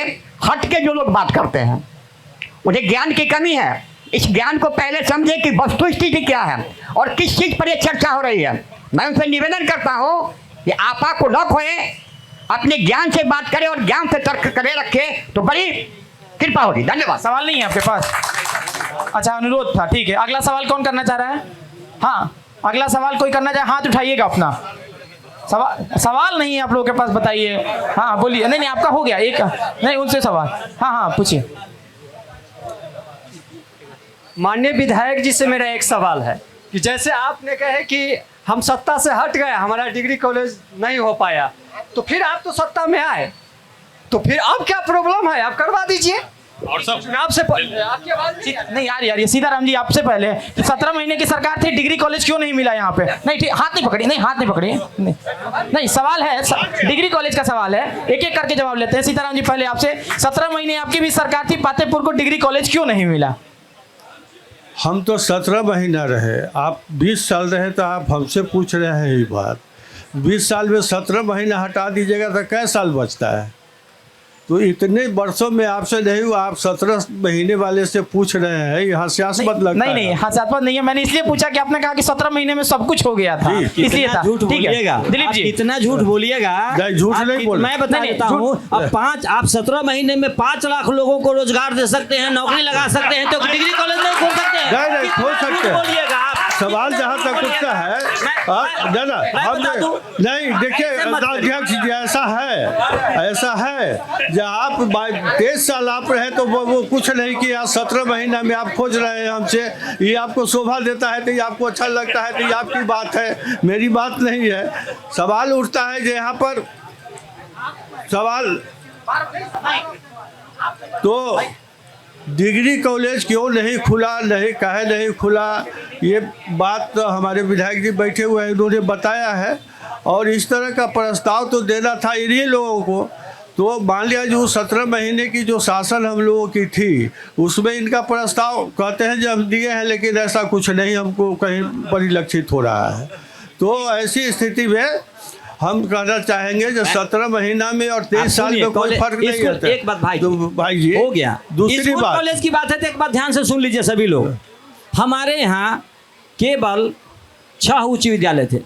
हट के जो लोग बात करते हैं उन्हें ज्ञान की कमी है। इस ज्ञान को पहले समझे कि वस्तु स्थिति क्या है और किस चीज़ पर यह चर्चा हो रही है। मैं उनसे निवेदन करता हूँ कि आपा को न खोए, अपने ज्ञान से बात करें और ज्ञान से तर्क करे रखे तो बड़ी कृपा होगी। धन्यवाद। सवाल नहीं है आपके पास? अच्छा अनुरोध था, ठीक है। अगला सवाल कौन करना चाह रहा है? हाँ, अगला सवाल कोई करना चाहे हाथ उठाइएगा अपना। सवाल नहीं है आप लोगों के पास, बताइए। हाँ बोलिए। नहीं आपका हो गया एक, नहीं उनसे सवाल। हाँ पूछिए। माननीय विधायक जी से मेरा एक सवाल है कि जैसे आपने कहे कि हम सत्ता से हट गए, हमारा डिग्री कॉलेज नहीं हो पाया, तो फिर आप तो सत्ता में आए, तो फिर अब क्या प्रॉब्लम है, आप करवा दीजिए। और सब चुनाव से नहीं यार ये सीताराम जी आपसे पहले 17 महीने की सरकार थी, डिग्री कॉलेज क्यों नहीं मिला यहाँ पे? नहीं ठीक, हाथ नहीं पकड़िए, नहीं हाथ नहीं पकड़िए, नहीं सवाल है, डिग्री कॉलेज का सवाल है, एक एक करके जवाब लेते हैं। सीताराम जी पहले आपसे, 17 महीने आपकी भी सरकार थी, पातेपुर को डिग्री कॉलेज क्यों नहीं मिला? हम तो 17 महीना रहे, आप 20 साल रहे, तो आप हमसे पूछ रहे हैं ये बात। 20 साल में 17 महीना हटा दीजिएगा तो कै साल बचता है? तो इतने वर्षों में आपसे नहीं हुआ, आप 17 महीने वाले से पूछ रहे हैं, यहाँ सियासत लगता है। नहीं हास्यास्पद नहीं है, मैंने इसलिए पूछा कि आपने कहा कि 17 महीने में सब कुछ हो गया था, इसलिए था। झूठ बोलिएगा दिलीप जी, इतना झूठ बोलिएगा। झूठ नहीं बोल, मैं बता देता हूँ, अब आप 17 महीने में 5 लाख लोगों को रोजगार दे सकते हैं, नौकरी लगा सकते हैं, तो डिग्री कॉलेज नहीं खोल सकते हैं? नहीं खोल सकते हैं। बोलिएगा आप। सवाल जहाँ तक उठता है नहीं, देखिए अध्यक्ष जी, ऐसा है जब आप 23 साल आप रहे तो वो कुछ नहीं किया, 17 महीना में आप खोज रहे हैं हमसे, ये आपको शोभा देता है तो ये आपको अच्छा लगता है तो ये आपकी बात है, मेरी बात नहीं है। सवाल उठता है जो यहाँ पर सवाल तो डिग्री कॉलेज क्यों नहीं खुला, नहीं काहे नहीं खुला, ये बात तो हमारे विधायक जी बैठे हुए हैं, उन्होंने बताया है। और इस तरह का प्रस्ताव तो देना था इन्हीं लोगों को। तो मान लिया जो 17 महीने की जो शासन हम लोगों की थी, उसमें इनका प्रस्ताव कहते हैं जब दिए हैं, लेकिन ऐसा कुछ नहीं हमको कहीं परिलक्षित हो रहा है। तो ऐसी स्थिति में हम कहना चाहेंगे जो 17 महीना में और 23 साल में कोई फर्क नहीं होता। एक बात भाई, तो भाई जी हो गया। दूसरी बात, कॉलेज की बात है तो एक बात ध्यान से सुन लीजिए सभी लोग। हमारे यहाँ केवल 6 उच्च विद्यालय थे,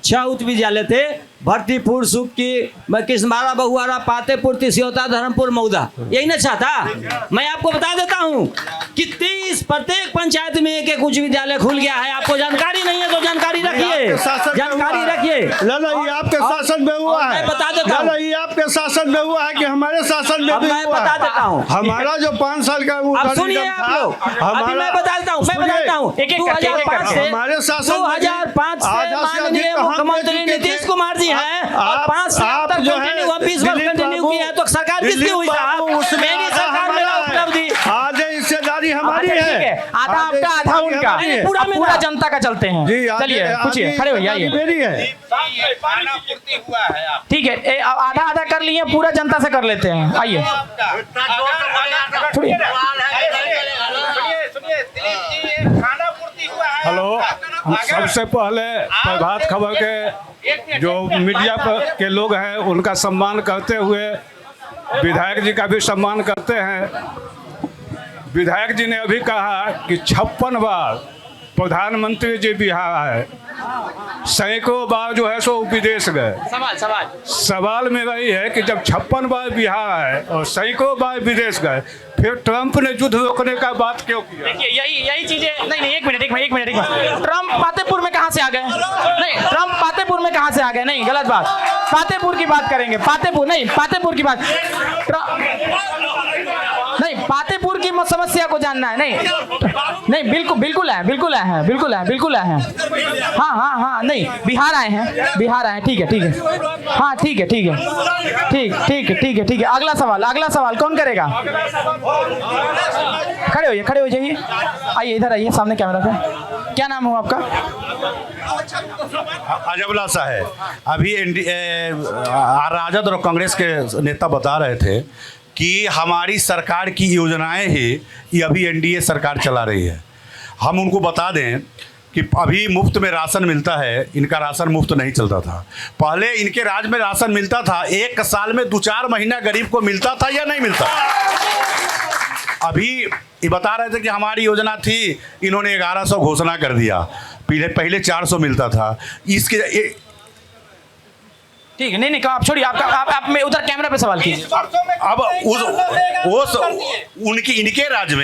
6 उच्च विद्यालय थे, भर्तीपुर, सुक्की, किस्मारा, बहुआरा, पातेपुर, तिसियोता, धर्मपुर, मऊदा, यही ना चाहता। मैं आपको बता देता हूँ कि 30 प्रत्येक पंचायत में एक एक उच्च विद्यालय खुल गया है। आपको जानकारी नहीं है तो जानकारी रखिए, जानकारी रखिए। ये आपके शासन में हुआ है, बता देता हूँ, ये आपके शासन में हुआ है कि हमारे शासन में भी हुआ है? बता देता हूँ, हमारा जो 5 साल का अब सुनिए आप लोग, अभी मैं बता देता हूँ, 2005 से 2005 से माननीय मुख्यमंत्री नीतीश कुमार जी हैं और 5 साल तक कंटिन्यू, 20 वर्ष कंटिन्यू किया है, तो सरकार किसकी हुई साहब? मेरी सरकार मेरा उपलब्धि। आधे हिस्सेदारी हमारी है, आधा आपका आधा उनका, पूरा जनता का चलते हैं। चलिए पूछिए, खड़े होइए, आइए। मेरी है, ठीक है, आधा आधा कर लिए, पूरा जनता से कर लेते हैं, आइए। हेलो, सबसे पहले प्रभात खबर के जो मीडिया पर के लोग हैं उनका सम्मान करते हुए विधायक जी का भी सम्मान करते हैं। विधायक जी ने अभी कहा कि 56 बार प्रधानमंत्री जी बिहार आए, सैकड़ों बार जो है सो विदेश गए। सवाल मेरा ये है कि जब 56 बार बिहार आए और सैकड़ों बार विदेश गए, फिर ट्रंप ने युद्ध रोकने का बात क्यों किया? देखिए यही चीजें, नहीं एक मिनट, ट्रंप पातेपुर में कहाँ से आ गए? नहीं, ट्रंप पातेपुर में कहाँ से आ गए? नहीं, गलत बात, पातेपुर की बात करेंगे, पातेपुर की बात नहीं, पातेपुर की समस्या को जानना है। नहीं बिल्कुल है। हाँ नहीं, बिहार आए हैं, ठीक है। हाँ ठीक है। अगला सवाल कौन करेगा? खड़े हो जाइए, आइए इधर आइए, सामने कैमरा पे। क्या नाम है आपका? अजबला है। अभी राजद और कांग्रेस के नेता बता रहे थे कि हमारी सरकार की योजनाएं ही ये अभी एनडीए सरकार चला रही है। हम उनको बता दें कि अभी मुफ्त में राशन मिलता है, इनका राशन मुफ्त नहीं चलता था। पहले इनके राज में राशन मिलता था, 1 साल में 2-4 महीना गरीब को मिलता था या नहीं मिलता। अभी ये बता रहे थे कि हमारी योजना थी, इन्होंने 1100 घोषणा कर दिया, पहले 400 मिलता था। इसके ठीक है, नहीं नहीं आप छोड़िए, आप मैं उधर कैमरा पे सवाल कीजिए। अब इनके राज्य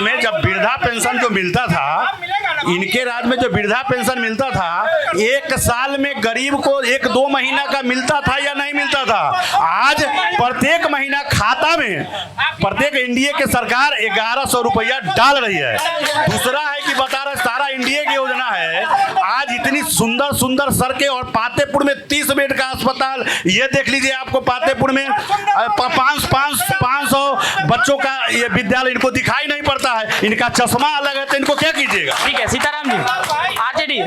में जब वृद्धा पेंशन जो मिलता था, इनके राज्य में जो वृद्धा पेंशन मिलता था, एक साल में गरीब को 1-2 महीना का मिलता था या नहीं मिलता था। आज प्रत्येक महीना खाता में प्रत्येक एनडीए की सरकार 1100 रुपया डाल रही है। दूसरा है कि बता रहे सारा एनडीए की योजना है। आज इतनी सुंदर सुंदर सड़कें, और पातेपुर में 30 बेड का अस्पताल, ये देख लीजिए आपको पातेपुर में 500 बच्चों का ये विद्यालय, इनको दिखाई नहीं पड़ता है, इनका चश्मा अलग है, तो इनको क्या कीजिएगा। ठीक है सीताराम जी, आरजेडी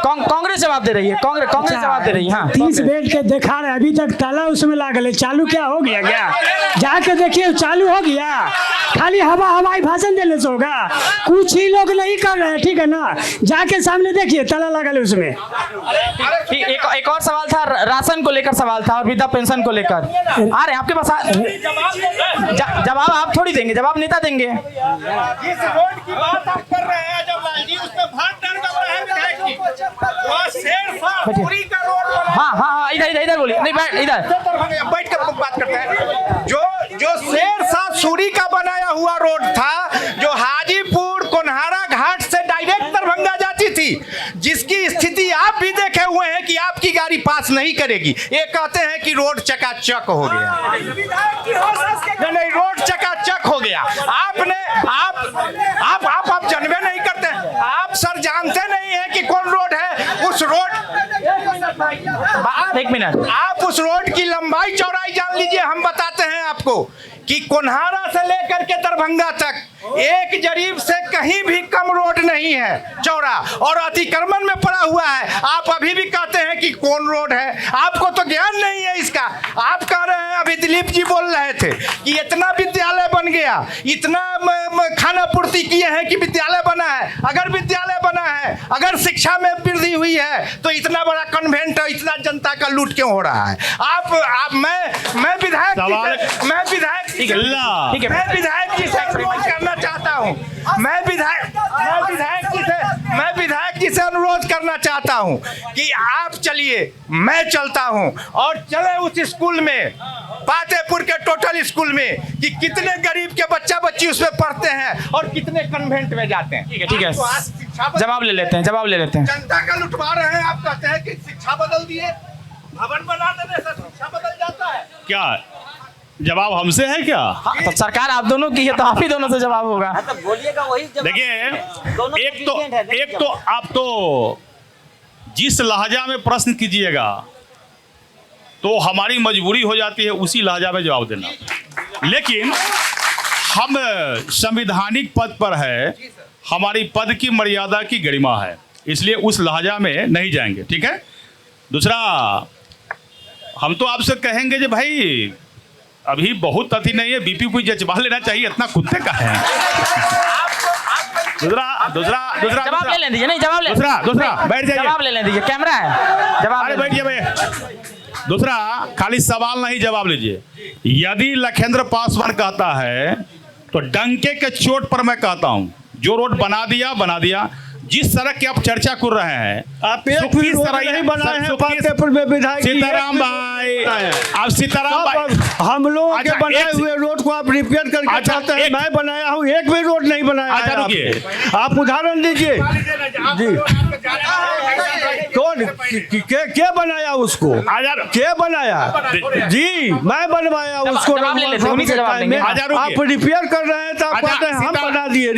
कांग्रेस जवाब दे रही है, कांग्रेस जवाब दे रही है। हाँ 30 बेड के देखा रहे, अभी तक ताला उसमें लागल है, चालू क्या हो गया क्या? जाके देखिए चालू हो गया, खाली हवाई भाषण देने से होगा, कुछ ही लोग नहीं कर रहे हैं, ठीक है ना? जाके सामने देखिए ताला लागल है उसमें। एक और सवाल था, राशन को लेकर सवाल था और वृद्धा पेंशन को लेकर। आ रहे आपके पास जवाब आप थोड़ी देंगे, जवाब नेता देंगे। जिस रोड की बात आप कर रहे हैं जवाहरलाल जी, उस पे भाट डाल कर रहे हैं विधायक जी। वो शेरशाह सूरी का रोड बना। हाँ इधर बोलिए, नहीं बैठ इधर बैठ कर बात करते हैं। जो शेरशाह सूरी का बनाया हुआ रोड था, जो हाजीपुर कोन्हारा घाट से डायरेक्ट दरभंगा जाती थी, जिसकी स्थिति आप भी देखे हुए हैं कि आपकी गाड़ी पास नहीं करेगी। ये कहते हैं कि रोड चकाचक हो गया, नहीं रोड चकाचक हो गया। आप जानबे नहीं करते, आप सर जानते नहीं है कि कौन रोड है। उस रोड, एक मिनट, आप उस रोड की लंबाई चौड़ाई जान लीजिए। हम बताते हैं आपको कि कोन्हारा से लेकर के दरभंगा तक एक जरीब से कहीं भी कम रोड नहीं है चौड़ा, और अतिक्रमण में पड़ा हुआ है। आप अभी भी कहते हैं कि कौन रोड है, आपको तो ज्ञान नहीं है इसका। आप कह रहे हैं, अभी दिलीप जी बोल रहे थे कि इतना विद्यालय बन गया, इतना खाना पूर्ति किए हैं कि विद्यालय बना है। अगर विद्यालय बना है, अगर शिक्षा में वृद्धि हुई है, तो इतना बड़ा कन्वेंट, इतना जनता का लूट क्यों हो रहा है? मैं विधायक जी से अनुरोध करना चाहता हूं। मैं विधायक जी से अनुरोध करना चाहता हूं कि आप चलिए, मैं चलता हूं, और चले उस स्कूल में, पातेपुर के टोटल स्कूल में, कि कितने गरीब के बच्चा बच्ची उसमें पढ़ते हैं और कितने कन्वेंट में जाते हैं। ठीक है जवाब ले लेते हैं। जनता का लुटवा रहे हैं। आप कहते हैं कि शिक्षा बदल दिए, भवन बना देने से शिक्षा बदल जाता है क्या? जवाब हमसे है क्या? हाँ, तो सरकार आप दोनों की है, तो आप ही दोनों से जवाब होगा। बोलिएगा वही। देखिए, एक तो आप तो जिस लहजा में प्रश्न कीजिएगा तो हमारी मजबूरी हो जाती है उसी लहजा में जवाब देना, लेकिन हम संवैधानिक पद पर है, हमारी पद की मर्यादा की गरिमा है, इसलिए उस लहजा में नहीं जाएंगे। ठीक है। दूसरा, हम तो आपसे कहेंगे कि भाई अभी बहुत अति नहीं है, बीपी कोई जचवा लेना चाहिए, इतना कुत्ते का है। दूसरा जवाब ले दीजिए। नहीं जवाब ले, दूसरा बैठ जाइए, जवाब ले दीजिए, कैमरा है, जवाब बैठ जाइए। दूसरा, खाली सवाल नहीं, जवाब लीजिए। यदि लखेंद्र पासवान कहता है तो डंके के चोट पर मैं कहता हूं, जो रोड बना दिया। जिस सड़क की आप चर्चा कर रहे हैं, आप एक भी रोड नहीं बनाए हैं पातेपुर में विधायक सीताराम भाई, आप सीताराम भाई, हम लोगों के बनाए हुए रोड को आप रिपेयर करके चाहते हैं। मैं बनाया हूँ, एक भी रोड नहीं बनाया है आपने। आप उदाहरण दीजिए जी, कौन क्या बनाया उसको? क्या बनाया जी? मैं बनवाया उसको। आप रिपेयर कर रहे हैं तो आप कहते हैं हम बना दिए।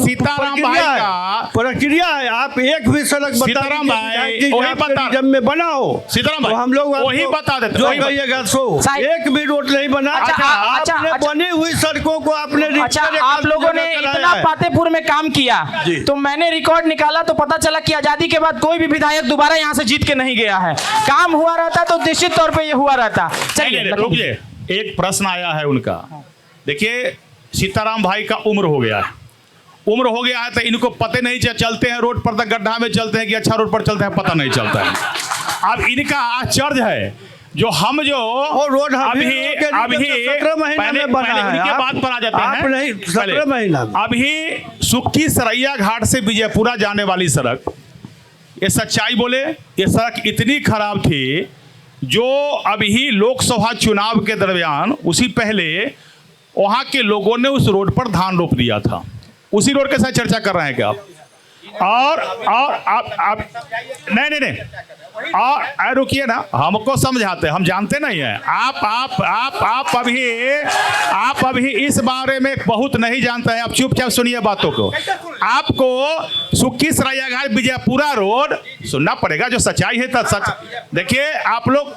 सीताराम भाई का प्रक्रिया है। आप एक भी सड़क सीताराम भाई वही बता, जब में बनाओ सीताराम भाई, हम लोग वही बता देते, जो कहिएगा सो। एक भी रोड नहीं बना। आपने बनी हुई सड़कों को आपने, आप लोगों ने इतना पातेपुर में काम किया, तो मैंने रिकॉर्ड निकाला तो पता चला कि आजादी के बाद कोई भी विधायक दोबारा यहाँ से जीत के नहीं गया है। काम हुआ रहता तो निश्चित तौर पे ये हुआ रहता। चलिए, एक प्रश्न आया है उनका। देखिए, सीताराम भाई का उम्र हो गया है तो इनको पते नहीं चलते हैं रोड पर, गड्ढा में चलते हैं कि अच्छा रोड पर चलते हैं, पता नहीं चलता है। अब इनका आश्चर्य है जो हम जो रोड अभी 17 महीने में बना है। उनके बात पर आ जाते हैं। नहीं 17 महीना अभी सुक्की सरैया घाट से विजयपुरा जाने वाली सड़क ये सच्चाई बोले, ये सड़क इतनी खराब थी जो अभी लोकसभा चुनाव के दरमियान उसी पहले वहाँ के लोगों ने उस रोड पर धान रोप दिया था। उसी रोड के साथ चर्चा कर रहे हैं क्या आप? और आप नहीं और रुकिए ना, हमको समझाते, हम जानते नहीं हैं। आप अभी इस बारे में बहुत नहीं जानते हैं। आप चुपचाप सुनिए बातों को। आपको सुक्की सराया घाट विजयपुरा रोड सुनना पड़ेगा, जो सच्चाई है तो सच। देखिए आप लोग,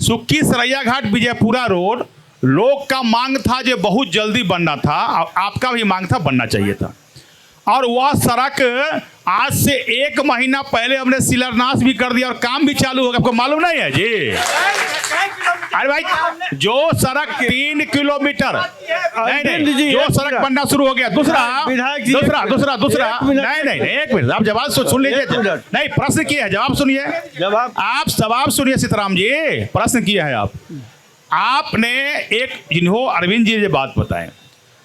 सुक्की सराया घाट विजयपुरा रोड लोग का मांग था जो बहुत जल्दी बनना था, आपका भी मांग था, बनना चाहिए था। और वह सड़क आज से 1 महीना पहले हमने शिलान्यास भी कर दिया और काम भी चालू हो गया। आपको मालूम नहीं है जी? अरे भाई, जो सड़क 3 किलोमीटर नहीं, जो सड़क बनना शुरू हो गया। दूसरा नहीं, 1 मिनट, आप जवाब सुन लीजिए। नहीं, प्रश्न किया है, जवाब सुनिए। आप जवाब सुनिए सीताराम जी, प्रश्न किया है आपने एक जिन्हों अरविंद जी ये बात बताएं,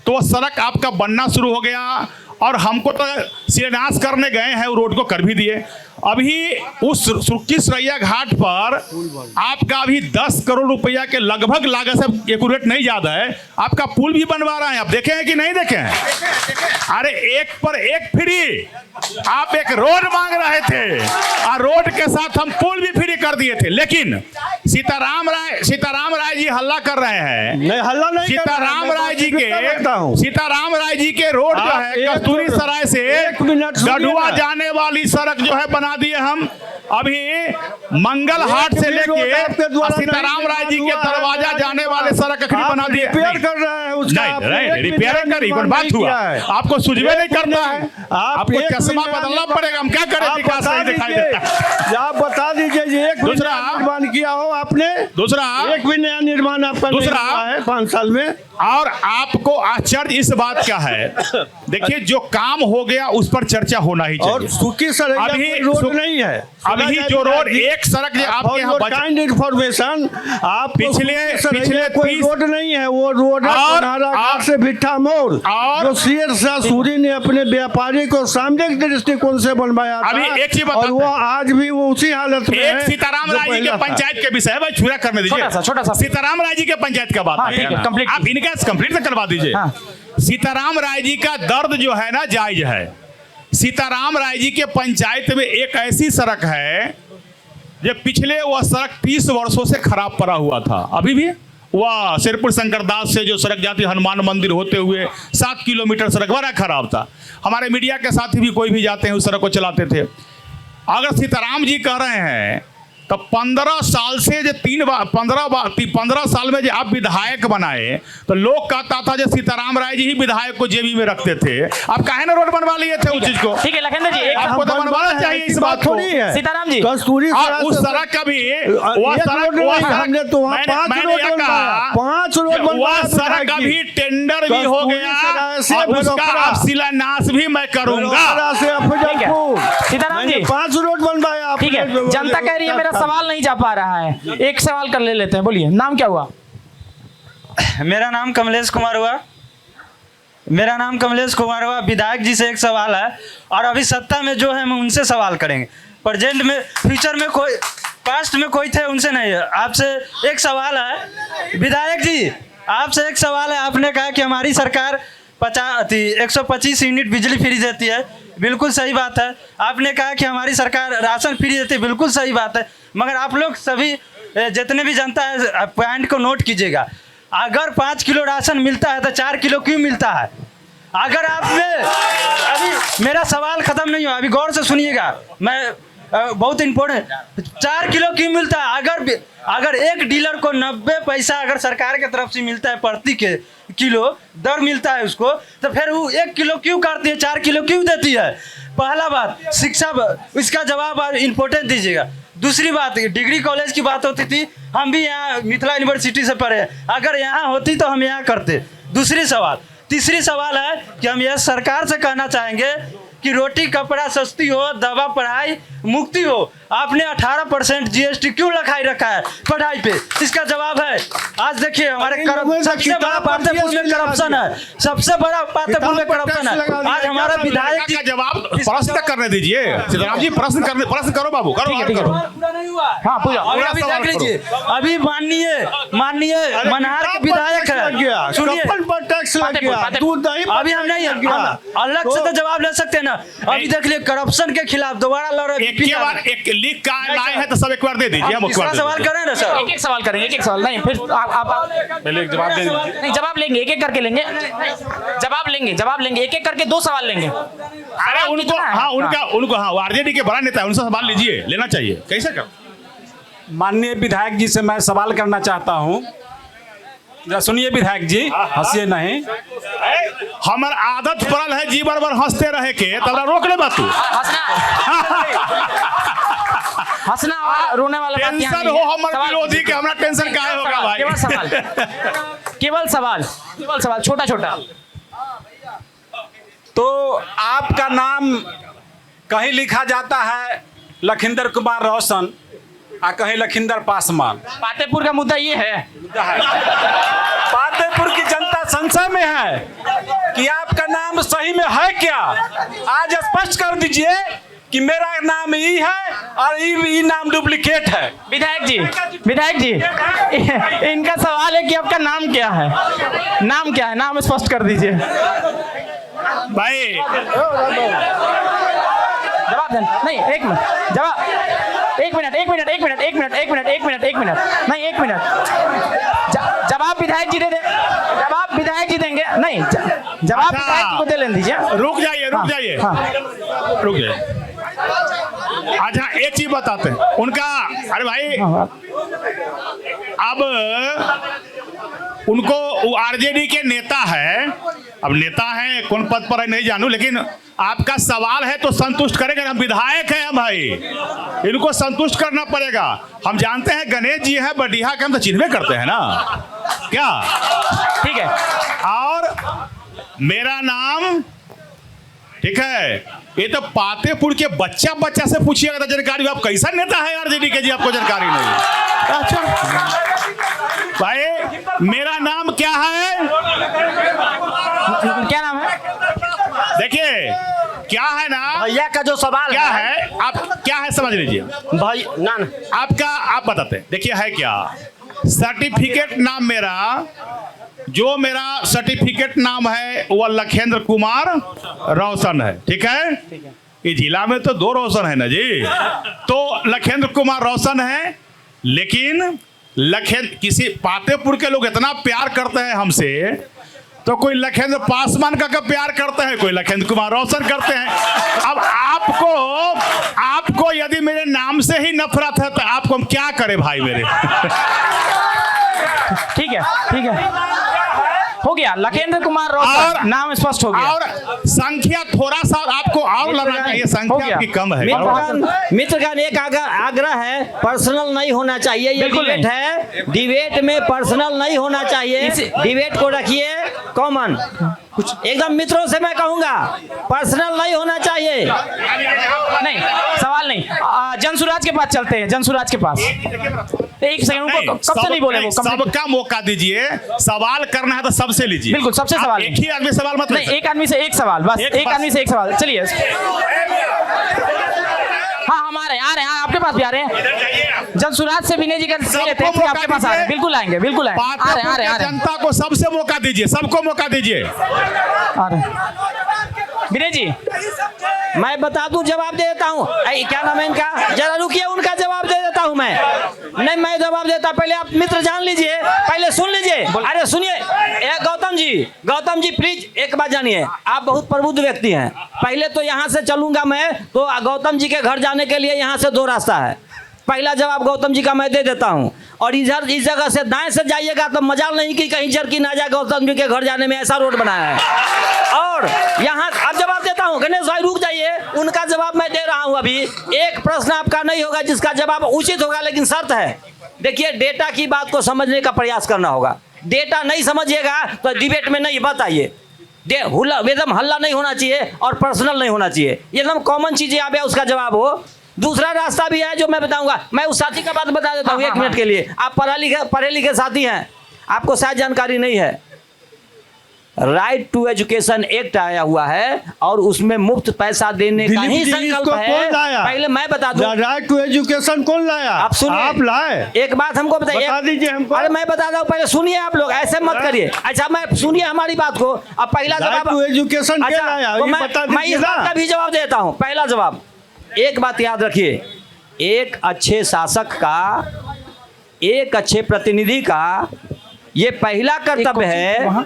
तो वह सड़क आपका बनना शुरू हो गया और हमको तो शिलान्यास करने गए हैं, वो रोड को कर भी दिए। अभी उस सुक्की सरैया घाट पर आपका अभी 10 करोड़ रुपया के लगभग लागत से, एक्यूरेट नहीं याद है, आपका पुल भी बनवा रहे हैं। आप देखे हैं कि नहीं देखे हैं? अरे एक पर एक फ्री, आप एक रोड मांग रहे थे और रोड के साथ हम पुल भी फ्री कर दिए थे। लेकिन सीताराम राय जी हल्ला कर रहे हैं। नहीं, हल्ला नहीं। सीताराम राय जी के रोड जो है कस्तूरी सराय से गढ़वा जाने वाली सड़क जो है बना दिए हम। अभी मंगल हाट से लेके सीताराम राय जी के दरवाजा जाने वाले सड़क अखरी बना दिए। रिपेयर कर रहे हैं उसका। नहीं, रिपेयर करी, पर बात हुआ, आपको सुझवे नहीं करना है, आपको चश्मा बदलना पड़ेगा। हम क्या करें, विकास नहीं दिखाई देता। आप बता दीजिए, एक दूसरा निर्माण किया हो आपने, दूसरा एक भी नया निर्माण आपका दूसरा है 5 साल में। और आपको आश्चर्य इस बात का है, देखिए जो काम हो गया उस पर चर्चा होना ही चाहिए। और सुखी सड़क अभी रोड नहीं है, अभी जो रोड एक सड़क जो आपके यहाँ काइंड इन्फॉर्मेशन, आप पिछले कोई रोड नहीं है, वो रोड से भिट्ठा मोड़ जो शेर शाह सूरी ने अपने व्यापारी को सामरिक दृष्टिकोण से बनवाया था। अभी एक चीज और वो आज भी वो उसी हालत में है। सीताराम राय जी के पंचायत के विषय भाई पूरा करने दीजिए, छोटा सा सीताराम राय जी के पंचायत का बात आप इनका कंप्लीट करवा दीजिए। सीताराम राय जी का दर्द जो है ना जायज है। सीताराम राय जी के पंचायत में एक ऐसी सड़क है जो पिछले वह सड़क 30 वर्षों से खराब पड़ा हुआ था। अभी भी वह सिरपुर शंकरदास से जो सड़क जाती हनुमान मंदिर होते हुए 7 किलोमीटर सड़क बड़ा खराब था। हमारे मीडिया के साथी भी कोई भी जाते हैं उस सड़क को चलाते थे। अगर सीताराम जी कह रहे हैं तो 15 साल से जो 15 साल में जो आप विधायक बनाए तो लोग कहता था जो सीताराम राय जी ही विधायक को जेबी में रखते थे। आप काहे ना रोड बनवा लिए थे उस चीज को? ठीक है लखनदर जी, आपको तो बनवाना चाहिए इस बात को। सीताराम जी, कस्तूरी उस सड़क का भी वह सड़क का भी टेंडर भी हो गया और उसका अब शिलान्यास भी मैं करूंगा। सीताराम जी 5 रोड बनवाया। ठीक है, जनता कह रही है मेरा सवाल नहीं जा पा रहा है, एक सवाल कर ले लेते हैं। बोलिए, नाम क्या हुआ? मेरा नाम कमलेश कुमार हुआ। विधायक जी से एक सवाल है, और अभी सत्ता में जो है हम उनसे सवाल करेंगे। प्रेजेंट में, फ्यूचर में कोई, पास्ट में कोई थे उनसे नहीं है। आपसे एक सवाल है विधायक जी, आपसे एक सवाल है। आपने कहा कि हमारी सरकार 125 यूनिट बिजली फ्री देती है, बिल्कुल सही बात है। आपने कहा कि हमारी सरकार राशन फ्री देती है, बिल्कुल सही बात है। मगर आप लोग सभी जितने भी जनता है पॉइंट को नोट कीजिएगा। अगर 5 किलो राशन मिलता है तो 4 किलो क्यों मिलता है? अगर आप में, अभी मेरा सवाल खत्म नहीं हुआ, अभी गौर से सुनिएगा, मैं बहुत इंपॉर्टेंट। 4 किलो क्यों मिलता है? अगर एक डीलर को 90 पैसा अगर सरकार की तरफ से मिलता है प्रति के किलो दर मिलता है उसको, तो फिर वो 1 किलो क्यों काटती है, 4 किलो क्यों देती है? पहला बात शिक्षा, इसका जवाब आप इम्पोर्टेंट दीजिएगा। दूसरी बात, डिग्री कॉलेज की बात होती थी, हम भी यहाँ मिथिला यूनिवर्सिटी से पढ़े, अगर यहाँ होती तो हम यहाँ करते। तीसरी सवाल है कि हम यह सरकार से कहना चाहेंगे कि रोटी कपड़ा सस्ती हो, दवा पढ़ाई मुक्ति हो। आपने 18% GST क्यों लगाई रखा है पढ़ाई पे? इसका जवाब है आज देखिए हमारे सबसे बड़ा पातेपुर में करप्शन है, सबसे बड़ा पातेपुर में करप्शन है। आज हमारा विधायक का जवाब प्रश्न तक करने दीजिए। सीताराम जी प्रश्न करो बाबू, करो पूरा नहीं हुआ। हाँ पूरा अभी देख लीजिए, अभी माननीय मनहार के विधायक है, सुनिए टैक्स लग गया, दूध दही अभी हम नहीं अलग से तो जवाब ले सकते हैं ना। अभी देख लिए करप्शन के खिलाफ दोबारा लड़ रहे हैं। एक लिख का लाए हैं तो सब एक बार दे दीजिए। हम सवाल करें ना सर, एक सवाल करेंगे, एक सवाल नहीं, फिर आप पहले एक जवाब दे दीजिए। नहीं जवाब लेंगे, एक करके लेंगे, जवाब लेंगे एक करके 2 सवाल लेंगे। अरे उनको हाँ आरजेडी के बड़ा नेता है, उनसे सवाल लीजिए, लेना चाहिए। कैसे कर? माननीय विधायक जी से मैं सवाल करना चाहता हूँ। जरा सुनिए विधायक जी, हंसिए नहीं। हमार आदत पड़ल है जी बार हंसते रहे के, तब रोक ले बात। हंसना और रोने वाला बात यहाँ टेंशन नहीं हो है। हमारे विरोधी के, हमरा टेंशन काहे होगा भाई? केवल सवाल छोटा। तो आपका नाम कहीं लिखा जाता है लखिंदर कुमार रोशन और कहीं लखिंदर पासवान। पातेपुर का मुद्दा ये है, पातेपुर की जनता संशय में है कि आपका नाम सही में है क्या? आज स्पष्ट कर दीजिए कि मेरा नाम ई है और ई नाम डुप्लीकेट है। विधायक जी इनका सवाल है कि आपका नाम क्या है? नाम स्पष्ट कर दीजिए भाई। जवाब देना नहीं, एक मिनट जवाब, एक मिनट नहीं, एक मिनट जवाब विधायक जी दे दे, जवाब विधायक जी देंगे नहीं, जवाब विधायक जी को दे लेने दीजिए। रुक जाइए अच्छा एक चीज बताते हैं उनका। अरे भाई अब उनको आरजेडी के नेता है, अब नेता है कौन पद पर है नहीं जानू, लेकिन आपका सवाल है तो संतुष्ट करेंगे। हम विधायक हैं हम भाई, इनको संतुष्ट करना पड़ेगा। हम जानते हैं गणेश जी है बढ़िया के, हम तो चिन्हवे करते हैं ना क्या? ठीक है। और मेरा नाम ठीक है, ये तो पातेपुर के बच्चा से पूछिएगा तो जानकारी। आप कैसा नेता है आरजेडी के जी, आपको जानकारी नहीं? अच्छा भाई मेरा नाम क्या है? क्या नाम है? देखिए क्या है ना भैया का जो सवाल क्या है, आप क्या है समझ लीजिए भाई ना आपका, आप बताते हैं। देखिए है क्या सर्टिफिकेट नाम मेरा, जो मेरा सर्टिफिकेट नाम है वो लखेंद्र कुमार रोशन है। ठीक है, ये जिला में तो 2 रोशन है ना जी, तो लखेंद्र कुमार रोशन है। लेकिन किसी पातेपुर के लोग इतना प्यार करते हैं हमसे, तो कोई लखेंद्र पासवान का प्यार करते हैं, कोई लखेंद्र कुमार रोशन करते हैं। अब आपको यदि मेरे नाम से ही नफरत है तो आपको हम क्या करें भाई मेरे? ठीक है हो गया, लखेंद्र कुमार रोशन नाम स्पष्ट हो गया। और संख्या थोड़ा सा आपको और लगना चाहिए, संख्या आपकी कम है। मित्रगण एक आग्रह है, पर्सनल नहीं होना चाहिए। ये डिबेट है, डिबेट में पर्सनल नहीं होना चाहिए। डिबेट को रखिए कॉमन, कुछ एकदम मित्रों से मैं कहूंगा पर्सनल नहीं होना चाहिए। नहीं सवाल नहीं, जनसुराज के पास चलते हैं, जनसुराज के पास। एक सेकंड, उनको कब से नहीं बोले वो? सबका मौका दीजिए, सवाल करना है तो सबसे लीजिए। बिल्कुल सबसे सवाल, एक ही आदमी सवाल मत नहीं, एक आदमी से एक सवाल बस, एक आदमी से एक सवाल। चलिए हाँ हम आ रहे हैं, आपके पास भी आ रहे हैं। जनसुराज से विनय जी का लेते हैं, आपके पास आ रहे हैं। बिल्कुल आएंगे, बिल्कुल आएंगे, आ रहे हैं। जनता को सबसे मौका दीजिए, सबको मौका दीजिए। आ रहे विनय जी, मैं बता दूं, जवाब दे देता हूँ। क्या नाम है इनका? जरा रुकिए, उनका जवाब दे देता हूँ मैं। नहीं मैं जवाब देता, पहले आप मित्र जान लीजिए, पहले सुन लीजिए। अरे सुनिए गौतम जी प्लीज एक बात जानिए, आप बहुत प्रबुद्ध व्यक्ति हैं। पहले तो यहाँ से चलूंगा मैं, तो गौतम जी के घर जाने के लिए यहाँ से 2 रास्ता है। पहला जवाब गौतम जी का मैं दे देता हूँ, और इधर इस जगह से दाएं से जाइएगा तो मजाल नहीं कि कहीं जरकी ना जाए गौतम जी के घर जाने में, ऐसा रोड बनाया है। और यहाँ अब जवाब देता हूँ, गणेश भाई रुक जाइए, उनका जवाब मैं दे रहा हूँ। अभी एक प्रश्न आपका नहीं होगा जिसका जवाब उचित होगा, लेकिन शर्त है, देखिए डेटा की बात को समझने का प्रयास करना होगा। डेटा नहीं समझिएगा तो डिबेट में नहीं बताइए। एकदम हल्ला नहीं होना चाहिए और पर्सनल नहीं होना चाहिए, एकदम कॉमन चीजें आप उसका जवाब हो। दूसरा रास्ता भी है जो मैं बताऊंगा। मैं उस साथी का बात बता देता हूँ 1 मिनट के लिए। आप पढ़े लिखे साथी हैं, आपको शायद जानकारी नहीं है, राइट टू एजुकेशन एक्ट आया हुआ है और उसमें मुफ्त पैसा देने का ही संकल्प है। कौन लाया? पहले मैं बता दूं, राइट टू एजुकेशन कौन लाया? आप सुनिए, आप लाए। एक बात हमको बताइए, बता दीजिए हमको। अरे मैं बता दूं, पहले सुनिए आप लोग, ऐसे मत करिए। अच्छा मैं सुनिए हमारी बात को। अब पहला जवाब टू एजुकेशन क्या लाया, तो ये मैं बता इस दीजिए बात ना। का भी जवाब देता हूँ। पहला जवाब, एक बात याद रखिए, एक अच्छे शासक का, एक अच्छे प्रतिनिधि का ये पहला कर्तव्य है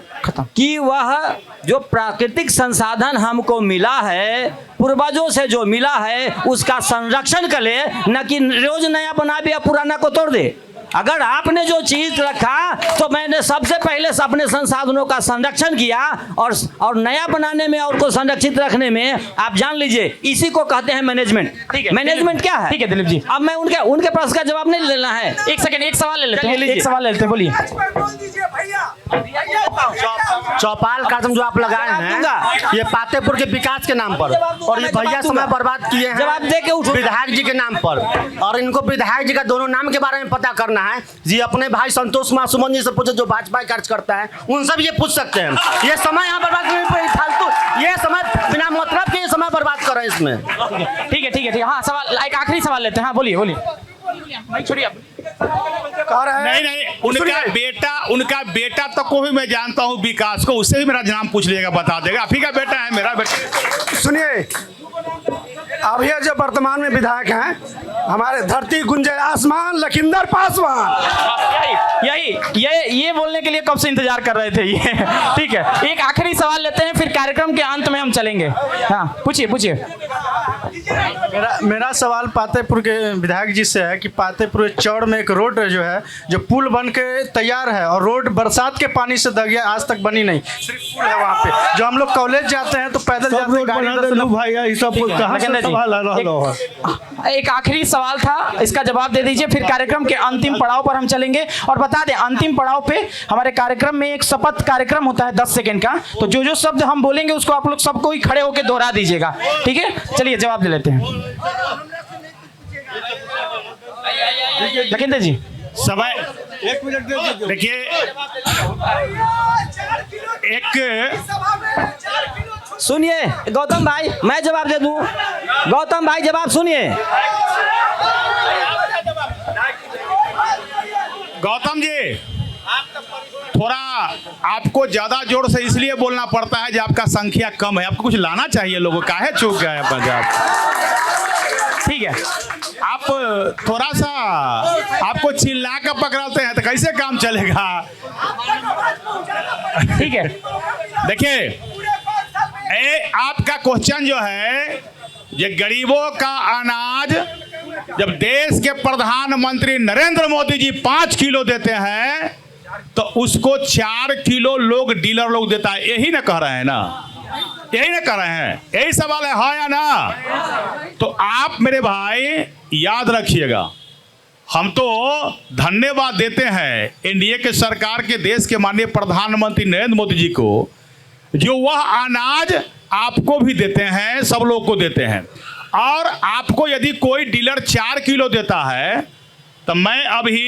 कि वह जो प्राकृतिक संसाधन हमको मिला है, पूर्वजों से जो मिला है, उसका संरक्षण करे, न कि रोज नया बना भी या पुराना को तोड़ दे। अगर आपने जो चीज रखा तो मैंने सबसे पहले अपने संसाधनों का संरक्षण किया और नया बनाने में और को संरक्षित रखने में आप जान लीजिए, इसी को कहते हैं मैनेजमेंट। ठीक है, मैनेजमेंट क्या है? ठीक है दिलीप जी, अब मैं उनके प्रश्न का जवाब नहीं लेना है। एक सेकंड, एक सवाल ले लेते हैं, एक सवाल ले लेते हैं, बोलिए। चौपाल कदम जो आप लगाए हैं ये पातेपुर के विकास के नाम पर, और ये भैया समय बर्बाद किए हैं जवाब दे के उठो विधायक जी के नाम पर, और इनको विधायक जी का दोनों नाम के बारे में पता करना है जी। अपने भाई संतोष कुमार सुमन जी से पूछे जो भाजपा कार्य करता है, उनसे भी ये पूछ सकते हैं। ये समय यहाँ बर्बाद फालतू, ये समय बिना मतलब के ये समय बर्बाद कर रहे हैं इसमें। ठीक है ठीक है ठीक है, हाँ सवाल, एक आखिरी सवाल लेते हैं। हाँ बोलिए बोलिए, छोड़िए। नहीं, उनका बेटा तो को भी मैं जानता हूँ, विकास को, उससे भी मेरा नाम पूछ लीजिएगा, बता देगा। आप ही का बेटा है, मेरा बेटा। सुनिए, अभी जो वर्तमान में विधायक हैं हमारे धरती गुंजे आसमान लखिंदर पासवान, ये बोलने के लिए कब से इंतजार कर रहे थे ये। ठीक है, एक आखिरी सवाल लेते हैं, फिर कार्यक्रम के अंत में हम चलेंगे। हाँ पूछिए पूछिए। मेरा सवाल पातेपुर के विधायक जी से है कि पातेपुर चौड़ में एक रोड जो है, जो पुल बन के तैयार है, और रोड बरसात के पानी से दग गया, आज तक बनी नहीं, सिर्फ पुल है वहाँ पे। जो हम लोग कॉलेज जाते हैं तो पैदल जाते हैं, एक आखिरी सवाल था, इसका जवाब दे दीजिए, फिर कार्यक्रम के अंतिम पड़ाव पर हम चलेंगे। और बता दें, अंतिम पड़ाव पे हमारे कार्यक्रम में एक शपथ कार्यक्रम होता है 10 सेकंड का, तो जो शब्द हम बोलेंगे उसको आप लोग सबको ही खड़े होकर दोहरा दीजिएगा। ठीक है, चलिए जवाब दे लेते हैं। लखिंदर जी समय 1 मिनट देखिए, एक सुनिए गौतम भाई, मैं जवाब दे दूं। गौतम भाई जवाब सुनिए। गौतम जी, थोड़ा आपको ज्यादा जोर से इसलिए बोलना पड़ता है जो आपका संख्या कम है, आपको कुछ लाना चाहिए लोगों, काहे चूक गए पंजाब। ठीक है, आप थोड़ा सा आपको चिल्ला कर पकड़ाते हैं तो कैसे काम चलेगा। ठीक है, देखिए आपका क्वेश्चन जो है, ये गरीबों का अनाज जब देश के प्रधानमंत्री नरेंद्र मोदी जी 5 किलो देते हैं तो उसको 4 किलो लोग डीलर लोग देता है, यही ना कह रहे हैं ना, यही ना कह रहे हैं, यही सवाल है, हाँ या ना। तो आप मेरे भाई याद रखिएगा, हम तो धन्यवाद देते हैं एनडीए के सरकार के, देश के माननीय प्रधानमंत्री नरेंद्र मोदी जी को, जो वह अनाज आपको भी देते हैं, सब लोग को देते हैं। और आपको यदि कोई डीलर 4 किलो देता है तो मैं अभी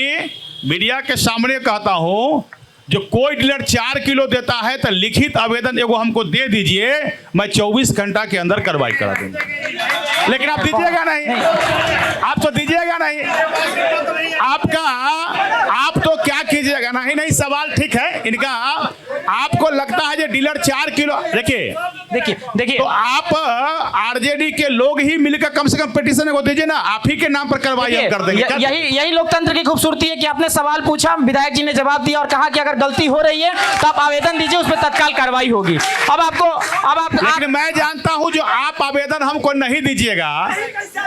मीडिया के सामने कहता हूं, जो कोई डीलर 4 किलो देता है तो लिखित आवेदन एगो हमको दे दीजिए, मैं 24 घंटा के अंदर कार्रवाई करा दूंगा। लेकिन आप दीजिएगा नहीं, आप तो दीजिएगा नहीं, आप तो क्या कीजिएगा। नहीं, सवाल ठीक है इनका, आपको लगता है जो डीलर 4 किलो, देखिए तो आप आरजेडी के लोग ही मिलकर कम से कम पिटीशन को दीजिए ना, आप ही के नाम पर कार्रवाई हम कर देंगे। यही लोकतंत्र की खूबसूरती है कि आपने सवाल पूछा, विधायक जी ने जवाब दिया और कहा कि अगर गलती हो रही है तो आप आवेदन दीजिए, उस पर तत्काल कार्रवाई होगी। लेकिन मैं जानता हूं जो आप आवेदन हमको नहीं दीजिएगा,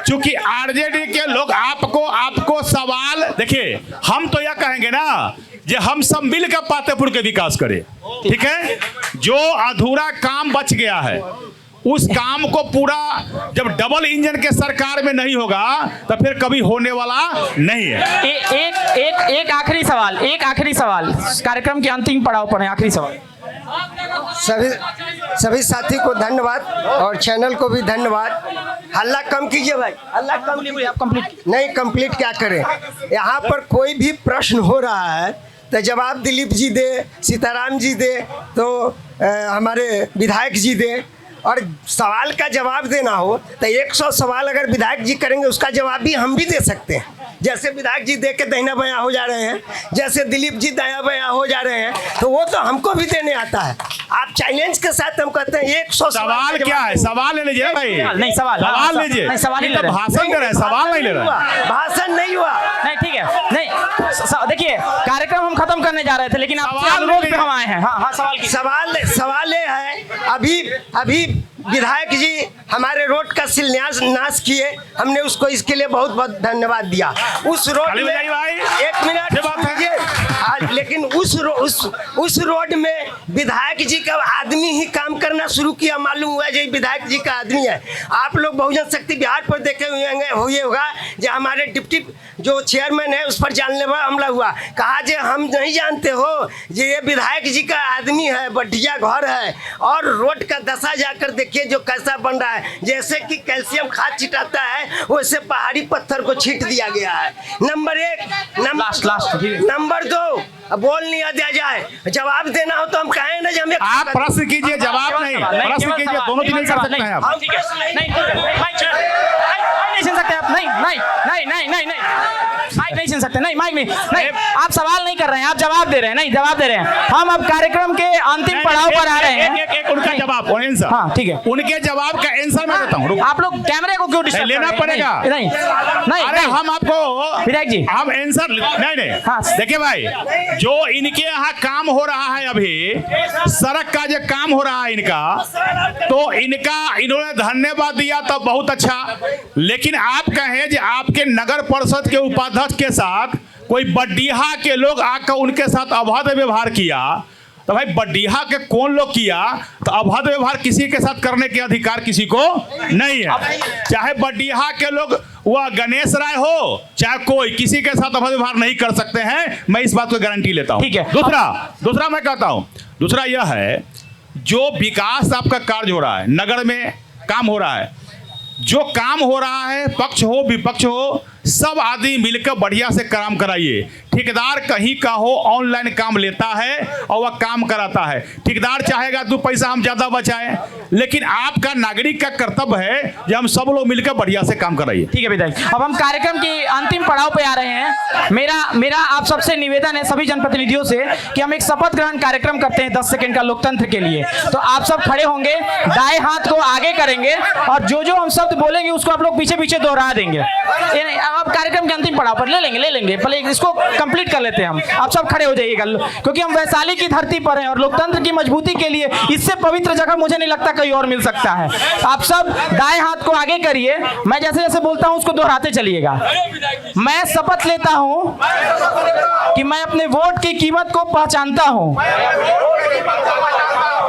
क्योंकि आरजेडी के लोग आपको सवाल, देखिए हम तो यह कहेंगे ना जे हम सब मिलकर पातेपुर के विकास करें, ठीक है। जो अधूरा काम बच गया है उस काम को पूरा, जब डबल इंजन के सरकार में नहीं होगा तो फिर कभी होने वाला नहीं है। एक आखिरी सवाल, कार्यक्रम के अंतिम पड़ाव पर है, आखिरी सवाल। सभी साथी को धन्यवाद और चैनल को भी धन्यवाद। हल्ला कम कीजिए भाई, हल्ला कम कीजिए। आप कंप्लीट नहीं, कंप्लीट क्या करें। यहाँ पर कोई भी प्रश्न हो रहा है तो जवाब दिलीप जी दे, सीताराम जी दे, तो हमारे विधायक जी दे, और सवाल का जवाब देना हो तो 100 सवाल अगर विधायक जी करेंगे उसका जवाब भी हम भी दे सकते हैं। जैसे विधायक जी दे के दहिना बयां हो जा रहे हैं, जैसे दिलीप जी दाया बयां हो जा रहे हैं, तो वो तो हमको भी देने आता है। आप चैलेंज के साथ हम कहते हैं 100 सवाल क्या है? सवाल ले लीजिए भाई। नहीं सवाल लीजिए। सवाल नहीं ले रहे, भाषण कर रहे हैं, सवाल नहीं ले रहे। भाषण नहीं हुआ। नहीं ठीक है, नहीं देखिए कार्यक्रम हम खत्म करने जा रहे थे लेकिन आप अनुरोध पे हम आए हैं। हाँ सवाल ये है, अभी विधायक जी हमारे रोड का शिलान्यास किए, हमने उसको इसके लिए बहुत बहुत धन्यवाद दिया। उस रोड में एक मिनट कीजिए, लेकिन उस रोड में विधायक जी का आदमी ही काम करना शुरू किया, मालूम हुआ जो विधायक जी का आदमी है। आप लोग बहुजन शक्ति बिहार पर देखे हुए होगा जो हमारे डिप्टी जो चेयरमैन है उस पर जानलेवा हमला हुआ, कहा जे हम नहीं जानते हो ये विधायक जी का आदमी है, बढ़िया घर है। और रोड का दशा जाकर देखिए जो कैसा बन रहा है, जैसे कि कैल्शियम खाद छिटाता है वैसे पहाड़ी पत्थर को छीट दिया गया है। नंबर 1, नंबर 2 बोल नहीं दिया जाए, जवाब देना हो तो हम कहें ना जब आप प्रश्न कीजिए, जवाब नहीं, प्रश्न कीजिए, दोनों चीजें कर सकते हैं आप। नहीं सुन सकते आप, नहीं माइक नहीं सुन सकते, नहीं माइक नहीं, आप सवाल नहीं कर रहे हैं, आप जवाब दे रहे हैं। नहीं जवाब दे रहे हैं, हम अब कार्यक्रम के अंतिम पड़ाव पर आ रहे हैं। एक उनका जवाब आंसर, हाँ ठीक है, उनके जवाब का आंसर मैं देता हूँ। आप लोग कैमरे को क्यों डिस्टर्ब लेना पड़ेगा? नहीं अरे हम आपको विधायक जी हम आंसर नहीं। हाँ देखिए भाई, जो इनके यहाँ काम हो रहा है अभी, सड़क का जो काम हो रहा है इनका, तो इन्होंने धन्यवाद दिया तो बहुत अच्छा, लेकिन आप कहें जो आपके नगर परिषद के उपाध्यक्ष के साथ कोई बड्डीहा के लोग आकर उनके साथ अभद्र व्यवहार किया, तो भाई बड्डीहा के कौन लोग किया, तो अभद्र व्यवहार किसी के साथ करने के अधिकार किसी को नहीं है। चाहे बड्डीहा के लोग वह गणेश राय हो चाहे कोई, किसी के साथ अभद्र व्यवहार नहीं कर सकते हैं, मैं इस बात को गारंटी लेता हूं। ठीक है। दूसरा मैं कहता हूं, दूसरा यह है जो विकास आपका कार्य हो रहा है, नगर में काम हो रहा है, जो काम हो रहा है पक्ष हो विपक्ष हो सब आदमी मिलकर बढ़िया से काम कराइए। ठेकेदार कहीं का हो ऑनलाइन काम लेता है और वह काम कराता है। ठेकेदार चाहेगा 2 पैसा हम ज्यादा बचाएं, लेकिन आपका नागरिक का कर्तव्य है कि हम सब लोग मिलकर बढ़िया से काम कराइए। ठीक है विधायक, अब हम कार्यक्रम के अंतिम पड़ाव पे आ रहे हैं। मेरा आप सबसे निवेदन है सभी जनप्रतिनिधियों से कि हम एक शपथ ग्रहण कार्यक्रम करते हैं 10 सेकंड का लोकतंत्र के लिए। तो आप सब खड़े होंगे, दाएं हाथ को आगे करेंगे और जो हम शब्द बोलेंगे उसको आप लोग पीछे पीछे दोहरा देंगे। अब कार्यक्रम के अंतिम पड़ाव पर ले लेंगे, पहले इसको कंप्लीट कर लेते हैं हम। आप सब खड़े हो जाइएगा क्योंकि हम वैशाली की धरती पर हैं और लोकतंत्र की मजबूती के लिए इससे पवित्र जगह मुझे नहीं लगता कहीं और मिल सकता है। आप सब दाएं हाथ को आगे करिए, मैं जैसे जैसे बोलता हूं उसको दोहराते चलिएगा। मैं शपथ लेता हूं कि मैं अपने वोट की कीमत को पहचानता हूं।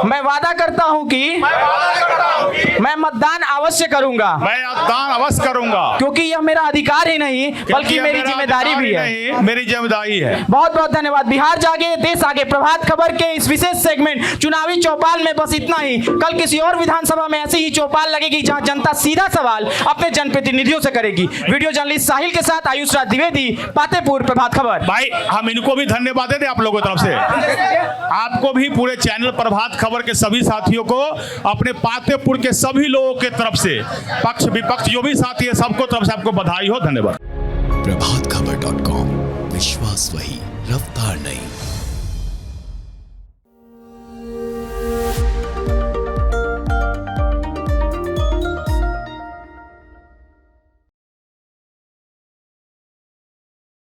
मैं वादा करता हूं कि मैं मतदान अवश्य करूंगा। मैं मतदान अवश्य करूंगा क्योंकि यह मेरा अधिकार ही नहीं बल्कि मेरी जिम्मेदारी भी है। मेरी जिम्मेदारी है। बहुत बहुत धन्यवाद। बिहार जागे देश आगे प्रभात खबर के इस विशेष सेगमेंट चुनावी चौपाल में बस इतना ही। कल किसी और विधानसभा में ऐसी ही चौपाल लगेगी जहां जनता सीधा सवाल अपने जनप्रतिनिधियों से करेगी। वीडियो जर्नलिस्ट साहिल के साथ आयुष राज द्विवेदी, पातेपुर, प्रभात खबर। भाई हम इनको भी धन्यवाद देते आपलोगों की तरफ से, आपको भी पूरे चैनल प्रभात खबर के सभी साथियों को, अपने पातेपुर के सभी लोगों के तरफ से, पक्ष विपक्ष जो भी साथी है सबको तरफ से आपको बधाई हो। धन्यवाद। प्रभातखबर.com, विश्वास वही, रफ्तार नहीं।